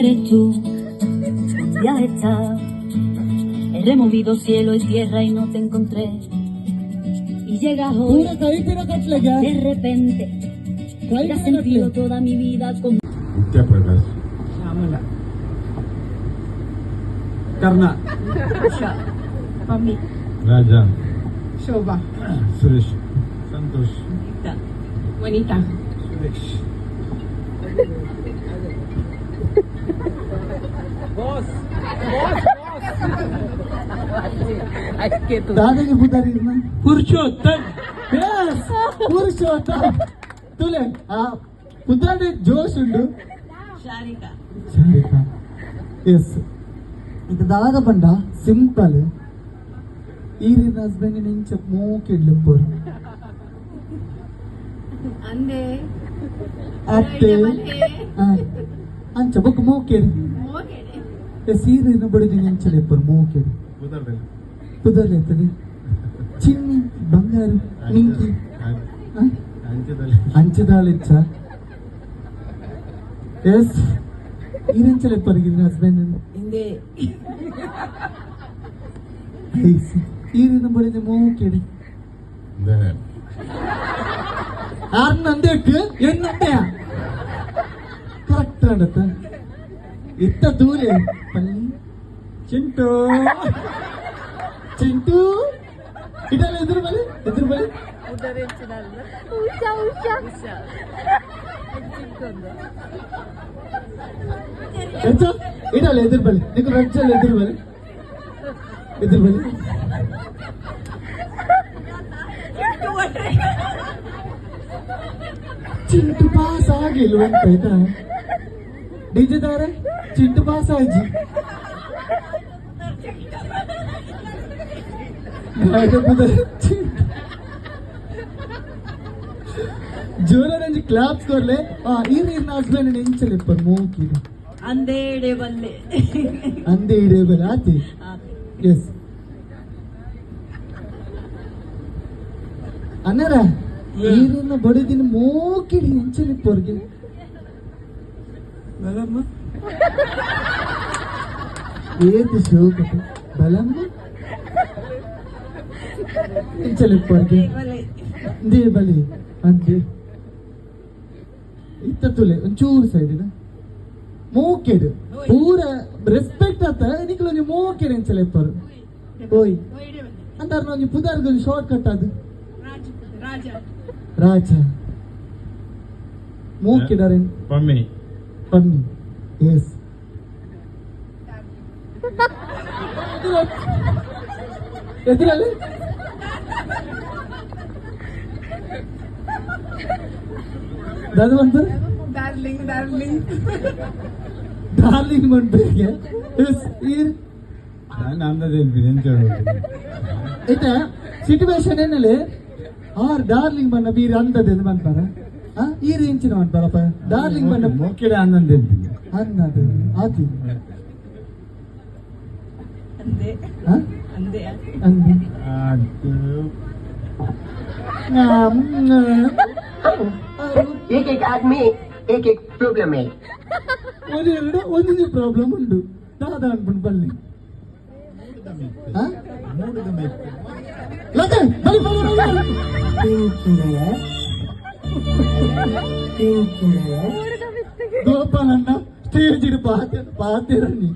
eres tú. Ya está. He removido cielo y tierra y no te encontré. Y llegas hoy ಪೂರ ಕೈ ತಿನ್ನಕತ್ಲೆಗ de repente. ಕೈ Ya he sentido toda mi vida con ವಿದ್ಯಾಪ್ರಕಾಶ್ ಶ್ಯಾಮಲ ಕರ್ಣ ಉಷಾ ಪಮ್ಮಿ ರಾಜ ಶೋಭಾ ಸುರೇಶ್ ಸಂತೋಷ್ ವನಿತಾ ಸುರೇಶ್ दादाजी पुढारी ना पुरुषोत्तम Yes, పురుషోత్తం తులే పుత్రాడి జోష్ ఉండు ಶಾರಿಕಾ ಶಾರಿಕಾ ಎಸ್ ಈಗ ದಾದ ಬಂಡ ಸಿಂಪಲ್ ಈ ರೀತಿ ಹಸ್ಬೆಂಡ್ ನಿಂಚ ಮೂಕಿಡ್ಲು ಪೋರು ಅಂದೆ ಅತ್ತೆ ಅಂಚ ಬುಕ್ ಮೂಕಿಡ್ ಎಸ್ ಈ ರೀತಿ ಬಡಿದಿ ನಿಂಚಲೆ ಪೋರು ಮೂಕಿಡ್ ಕುದರ್ಲೆತ್ತದೆ ಚಿನ್ನಿ ಬಂಗಾರು ನಿಂಕಿ ಅಂಚದಾಳಿಚ್ಚ ಎಸ್ ಈರೆಂಚಲೆ ಪರಗಿದ್ರೆ ಹಸ್ಬೆಂಡ್ ಹಿಂದೆ ಈರಿನ ಬಡಿದ ಮೂಕಿಡಿ ആറിനന്തേക്ക് എന്നണ്ടയാ കറക്റ്റ് അടുത്ത് ഇത്ത ദൂരെ ചിന്തു ചിന്തു ഇടല എതിർ ബലി ഇടല എതിർ ബലി നിനക്ക് റജ്ജൽ എതിർ ബലി चिंटू पास आ गेलो ಅಂತ ಡಿಜೆ ದಾರೆ ಚಿಂಟು ಪಾಸ್ ಆಯ್ಜಿ ಜೋರಾಗಿ ಕ್ಲಾಪ್ಸ್ ಕೊರ್ಲೆ ಈ ರೀತಿ ಹಸ್ಬೆಂಡ್ ನೆಂಚಲೆ ಪರ್ ಮೂಕಿ ಅಂದೇಡೆ ಬಲ್ಲೆ ಅಂದೆ ಇಡೇಬಲ್ ಆತಿ ಎಸ್ ಅಣ್ಣರ ನೀರಿನ ಬಡಿದಿನ ಮೂಕಿಡಿ ಹೆಂಚಲಿ ಪೊರ್ಗೆ ಬಲಮ್ಮ ಏತು ಶೋಕತೆ ಬಲಮ್ಮ ಹೆಂಚಲಿ ಪೊರ್ಗೆ ದೇ ಬಲಿ ಅಂದೆ ಇತ್ತ ತುಲೆ ಒಂಚೂರು ಸೈಡಿನ ಮೂಕೆಡು ಪೂರ ರೆಸ್ಪೆಕ್ಟ್ ಆತ ನಿಕ್ಲು ನೀವು ಮೂಕೆಡು ಹೆಂಚಲಿ ಪೊರು ಓಯ್ ಅಂತಾರ ನಾವು ಪುದಾರ್ಗ ಶಾರ್ಟ್ ಕಟ್ ಅದು ರಾಜ ಮೂಕಿಡರೆ ಪಮ್ಮಿ ಪಮ್ಮಿ ಎಸ್ ಎದುರಲ್ಲಿ ದಾದು ಬಂತು ಡಾರ್ಲಿಂಗ್ ಬಂದ್ರಿಗೆ ಎಸ್ ಈರ್ ನಾನು ಅಂದದೇನು ಅಂತ ಹೇಳೋದು ಐತೆ ಸಿಚುವೇಶನ್ ಏನಲ್ಲಿ ಡಾರ್ಲಿಂಗ್ ಬಣ್ಣ ಬೀರಿ ಅಂತದೇನು ಬಂತಾರ ಈ ರೇಂಚಿನ ಬಂತಾರಪ್ಪ ಡಾರ್ಲಿಂಗ್ ಬಣ್ಣ ಮೂಕಿಡ ಅನ್ನಂದೇನು ಅನ್ನದು ಆತಿ ಅಂದೆ ಹ? ಅಂದೆ ಅಂದು एक एक आदमी एक एक प्रॉब्लम है ಒಂದು ಪ್ರಾಬ್ಲಮ್ ಉಂಟು ದಾದ ಅನ್ಕೊಂಡು ಬಲ್ಲಿ గోపాలన్న స్టేజ్ పాతేరని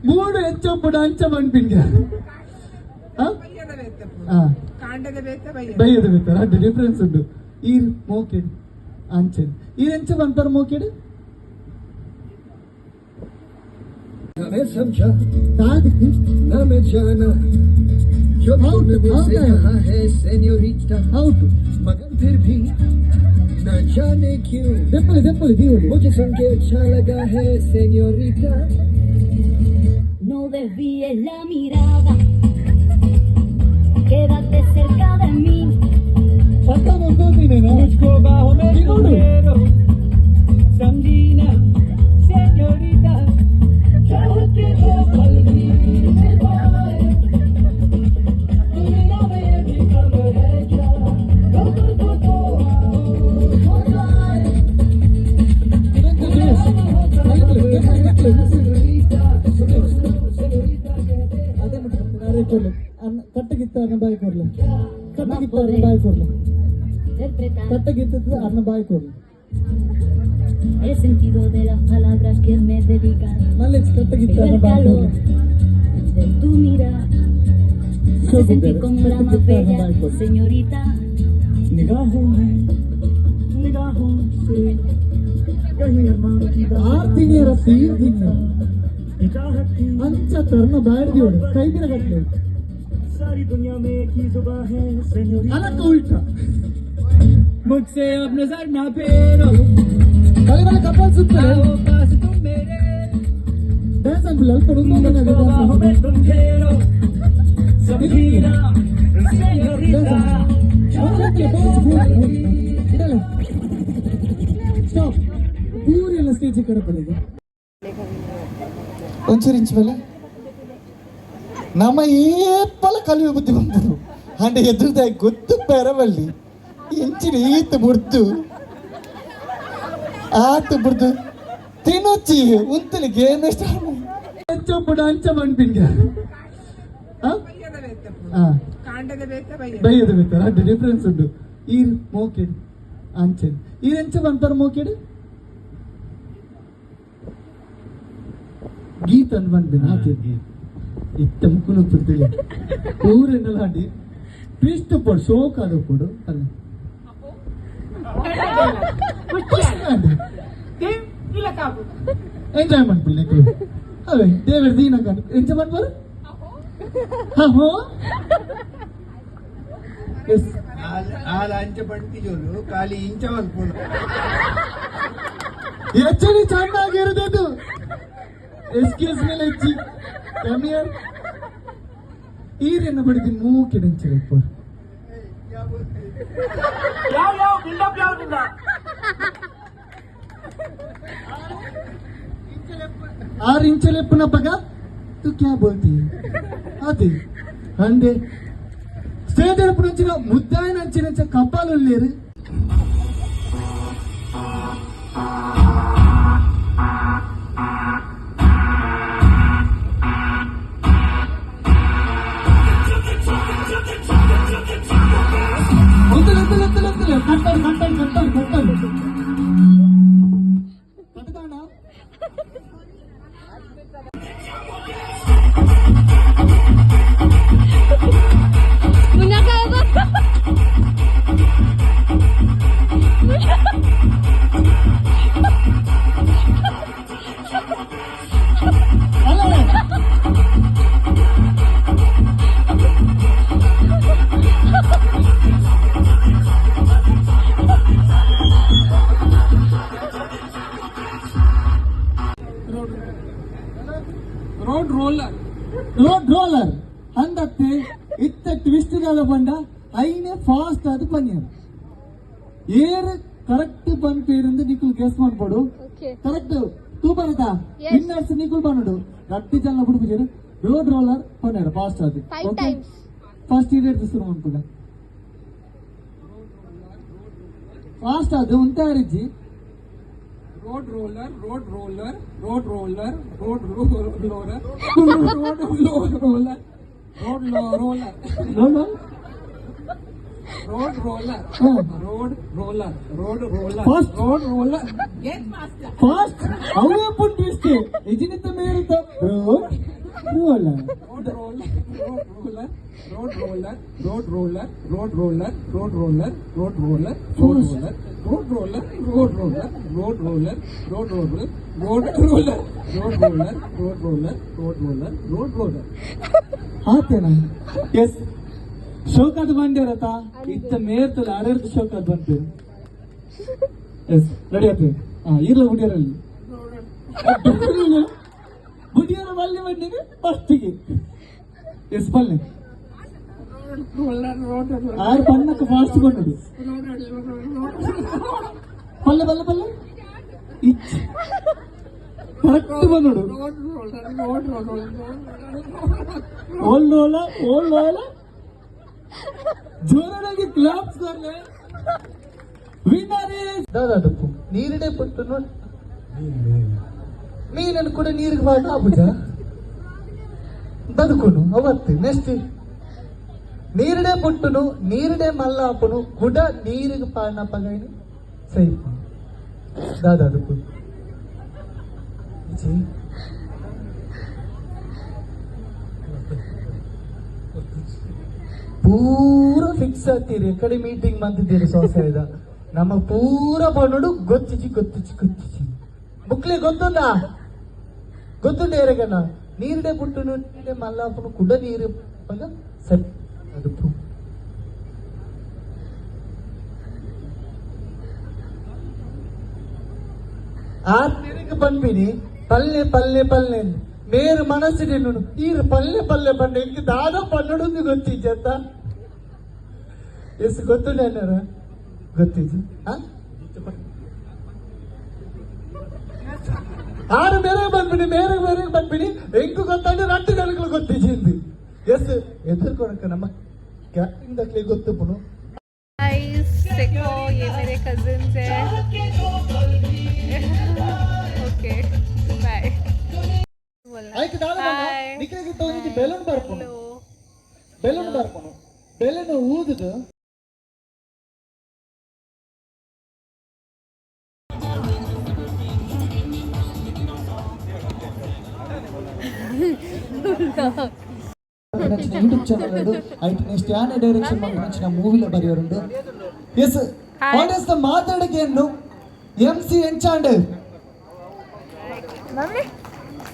మూడు ఎంచప్పుడు అంచమనిపించా బయ్యದ ಬೇತಾರ ಅಡ್ಡ ಡಿಫ್ರೆನ್ಸ್ ಉಂಟು ಈ ಮೋಕೆಡ್ ಅಂಚನ್ ಈ ಎಂಚ ಬಂತಾರ ಮೋಕೆಡ್ मैं समझा ना मैं जाना जो तुमने मुझसे कहा है सेन्योरिटा ಔಟ್ मगर फिर भी न जाने क्यों ದೆಪ್ಪಲಿ मुझे सुन के अच्छा लगा है senorita no desvíes la mirada. Quédate cerca de mí. मुझको बाहों में तुम ले लो समझीना सेन्योरिटा चाहत के दो पल भी निभाए दुनिया में ये भी कम है क्या कब्र को तो हो जाए ಕಟ್ಟಗಿತ್ತು ಅರ್ನ ಬಾಯಿ ಕೊಡ್ಲು ಕಟ್ಟಗಿತ್ತು ಅರ್ನ ಬಾಯಿ ಕೊಡ್ಲು He sentido de las palabras que me dedican, ನಲ್ಲಿ ಕಟ್ಟಗಿತ್ತು ಅರ್ನ ಬಾಯಿ ಕೊಡ್ಲು de tu mirada. Me sentí como la más bella señorita. निगाहों में निगाहों से कहीं अरमान की आरती मेरा तीर दिया अंच तरन बैठ दियो कई दिन कटले सारी दुनिया में एक ही जुबान है सेñorita अलग उल्टा मुझसे अब नजर ना फेरो वाले वाले कपल सुनते आओ पास तुम मेरे डांस एंड लल करो मुझको बाहों में तुम घेरो समझीना सेñorita स्टॉप पूरी स्टेज करा पड़ेगा ಒಂಚೂರು ಇಂಚು ಮೇಲೆ ನಮ್ಮ ಏಪಲ ಕಲಿಯುವ ಬುದ್ಧಿ ಬಂದರು ಅಂಡೆ ಎದುರುದಾಗಿ ಗೊತ್ತು ಬೆರವಳ್ಳಿ ಇಂಚಿನ ಈತ ಮುಡ್ದು ಆತ ಬಿಡ್ದು ತಿನ್ನೊಚ್ಚಿ ಉಂತಲಿ ಗೇಮ್ ಎಷ್ಟು ಅಂಚೊಬ್ಬಡು ಅಂಚ ಮಣ್ಪಿನ್ಗೆ ಬೈಯದ ಬೇಕಾರ ಅದು ಡಿಫ್ರೆನ್ಸ್ ಉಂಟು ಈರ್ ಮೋಕೆಡ್ ಅಂಚೆ ಈರ್ ಎಂಚ ಬಂತಾರ ಮೋಕೆಡ್ ಗೀತ್ ಅಂತ ಬಂದ್ಬಿನ ಆಚೆಗೆ ಇತ್ತ ಮುಕ್ಕುನು ತಿಳಿ ಊರೆನ್ನೆಲ್ಲ ಆಡಿ ಟ್ವಿಸ್ಟ್ ಪಡು ಶೋಕ್ ಆದ ಕೊಡು ಅಲ್ಲ ಎಂಜಾಯ್ ಮಾಡ್ಬಿಡಿ ಅವೇ ದೇವರ ದೀನ ಕಾನು ಎಂಜಾಯ್ ಮಾಡ್ಬಾರು ಹೋ ಎಸ್ ಆಲ ಅಂಚ ಪಡ್ತಿ ಜೋಲು ಖಾಲಿ ಇಂಚ ಮಲ್ಪೋನು ಹೆಚ್ಚು ಚೆನ್ನಾಗಿರೋದು excuse me Lachchi come here ಈರೇನ ಬಡಿದಿ ಮೂಕೆ ನೆಂಚಬೇಕು ಯಾವ ಬಿಲ್ಡಪ್ ಯಾವ್ದಿಲ್ಲ ಆರು ಇಂಚಲೆಪ್ಪನ ಪಗ ತು ಕ್ಯಾ ಬೋಲ್ತಿ ಅದೇ ಅಂದೆ ಸ್ಟೇಜ್ నుంచి ముద్దాయిన అంచిన కప్పాలు లేరు కట్టాలి కట్టుతాడా ರೋಡ್ ರೋಲರ್ ಅಂದತ್ತೆ ಇತ್ತ ಟ್ವಿಸ್ಟ್ ಗಾಲ ಬಂಡ ಐನೇ ಫಾಸ್ಟ್ ಅದು ಪನ್ನಿಯರು ಏರ್ ಕರೆಕ್ಟ್ ಬಂದ್ పేరుంది నీకు గెస్ ಮಾಡ್ಬೋದು కరెక్ట్ తూ పడతా విన్నర్స్ నీకు పన్నడు గట్టి చల్లప్పుడు పిలిచారు రోడ్ రోలర్ పన్నాడు ఫాస్ట్ అది ఓకే ఫస్ట్ ఇయర్ తీసుకున్నాం అనుకున్నా ఫాస్ట్ అది ఉంటారిచ్చి road roller road roller road roller road roller road roller road roller road roller road roller road roller Fast. Road roller fast ಅವೇ ಪುಟ್ಟಿಸ್ತೆ ಇಜಿನಿತ ಮೇರುತ್ತ road roller road roller road roller road roller road roller road roller road roller road roller road roller road roller road roller road roller road roller road roller road roller road roller road roller ಆತೇನಾ yes ಶೋಕಾದ್ ಬಂದಿರತ್ತ ಇತ್ತ ಮೇರ್ತಲ್ಲ ಅರೆರ್ದು ಶೋಕಾದ್ ಬಂತೇವೆ yes ready ಆಗ್ತೇವೆ ಇರ್ಲ ಹುಡಿಯರಲ್ಲಿ ಹುಡಿಯರ ಬಲ್ಲಿ ಬಂದಿದೆ ಫಸ್ಟಿಗೆ S ಬಲ್ಲೆ ಆರು ಬಣ್ಣಕ್ಕೆ ಫಾಸ್ಟ್ ಬಂದದು ಪಲ್ಲೆ ಬಲ್ಲೆ ಬಲ್ಲೆ ಇಚ್ ಕರೆಕ್ಟ್ ಬಂದೋಡು ಓಲ್ ಜೋರಾಗಿ ಕ್ಲಾಪ್ಸ್ ಕೊಡ್ಲೆ ವಿನ್ನರ್ ಇಸ್ ದಾದಾ ತಪ್ಪು ನೀರಿಡೆ ಪಟ್ಟು ನೋಡಿ ನೀರನ್ನು ಕೂಡ ನೀರಿಗೆ ಬಾಟ ಆಬುಜ ಬದುಕೋನು ಅವತ್ತು ನೆಕ್ಸ್ಟ್ ನೀರಡೆ ಪುಟ್ಟುನು ನೀರಡೆ ಮಲ್ಲಾಪುನು ಗುಡ ನೀರಿಗೆ ಪಾಡಿನ ಪಗೈನಿ ಸೈಪು ದಾದಾದು ಪೂರ ಫಿಕ್ಸ್ ಆಗ್ತೀರಿ ಎಕಡೆ ಮೀಟಿಂಗ್ ಬಂದಿದ್ದೀರಿ ಸೊಸೈದ ನಮ್ಮ ಪೂರ ಬಣ್ಣಡು ಗೊತ್ತಿಚ್ಚಿ ಮುಕ್ಲಿ ಗೊತ್ತುಂಡ ಗೊತ್ತುಂಡ ಏರೆಗಣ್ಣ ನೀರಿಡೆ ಪುಟ್ಟುನು ನೀರಿಡೆ ಮಲ್ಲಾಪುನು ಕುಡ ನೀರು ಪಗ ಸರಿ ಅದು ಆರ್ತಿರಿಗೆ ಬಂದ್ಬಿನಿ ಪಲ್ಲೆ ಪಲ್ಲೆ ಪಲ್ಲೆ ಮೇರು ಮನಸ್ಸಿಗೆ ಈರು ಪಲ್ಲೆ ಪಲ್ಲೆ ಬಂಡ ಇಂಕ ದಾದ ಪನ್ನಡುಂದು ಗೊತ್ತಿಜ್ಜತ್ತ ಎಷ್ಟು ಗೊತ್ತುಂಡ ಗೊತ್ತಿಜ್ಜು ಆರು ಮೇರೆ ಬಂದ್ಬಿಡಿ ಮೇರೆ ಬಂದ್ಬಿಡಿ ಎಂಕು ಗೊತ್ತಾಂಡ ರಟ್ಟು ಗಣಗಳು ಗೊತ್ತಿಜ್ಜಿಂದು ಎಸ್ ಎದುರ್ಕೊಳಕ ನಮ್ಮ ಕ್ಯಾಪ್ಟನ್ ದಕ್ಲೆ ಗೊತ್ತು ಪುನು गाइस देखो ये मेरे कजिन्स हैं ओके बाय ಆಯ್ತು ದಾದ ನಿಕ್ಕಿಗೆ ತಗೊಂಡು ಬೆಲೂನ್ ಬರ್ಪುನು ಬೆಲೂನ್ ಬರ್ಪುನು ಬೆಲೂನ್ ಊದುದು ಯೂಟ್ಯೂಬ್ ಚಾನಲ್ ಉಂಡು ಐಟ್ ನೆಕ್ಸ್ಟ್ ಯಾನೆ ಡೈರೆಕ್ಷನ್ ಮಾಡ್ಕೊಂಡ ಮೂವಿಲ ಬರೆಯೋರುಂಡು ಎಸ್ ವಾಟ್ ಇಸ್ ದ ಮಾತಾಡಕೇನು MC ಎಂಚಾಂಡ್ मम्मी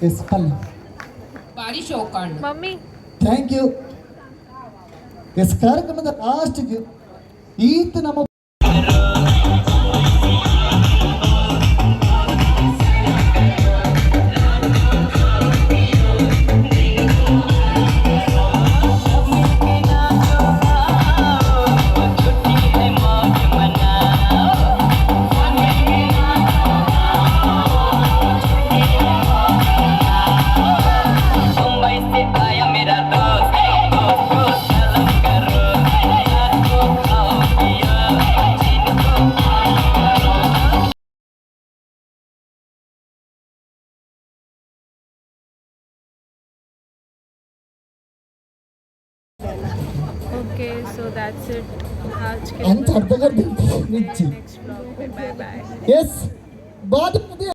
ಎಸ್ ಪಲ್ಲ ಬಾರಿ ಶೋಕಾಂಡ್ मम्मी ಥ್ಯಾಂಕ್ ಯು ಎಸ್ ಕಾರ್ಯಕ್ರಮದ ಲಾಸ್ಟ್ಗೆ ಈತ ನಮ್ಮ ओके सो दैट्स इट आज के अंत अर्थ कर दी नेक्स्ट ब्लॉग पे बाय बाय यस बाद में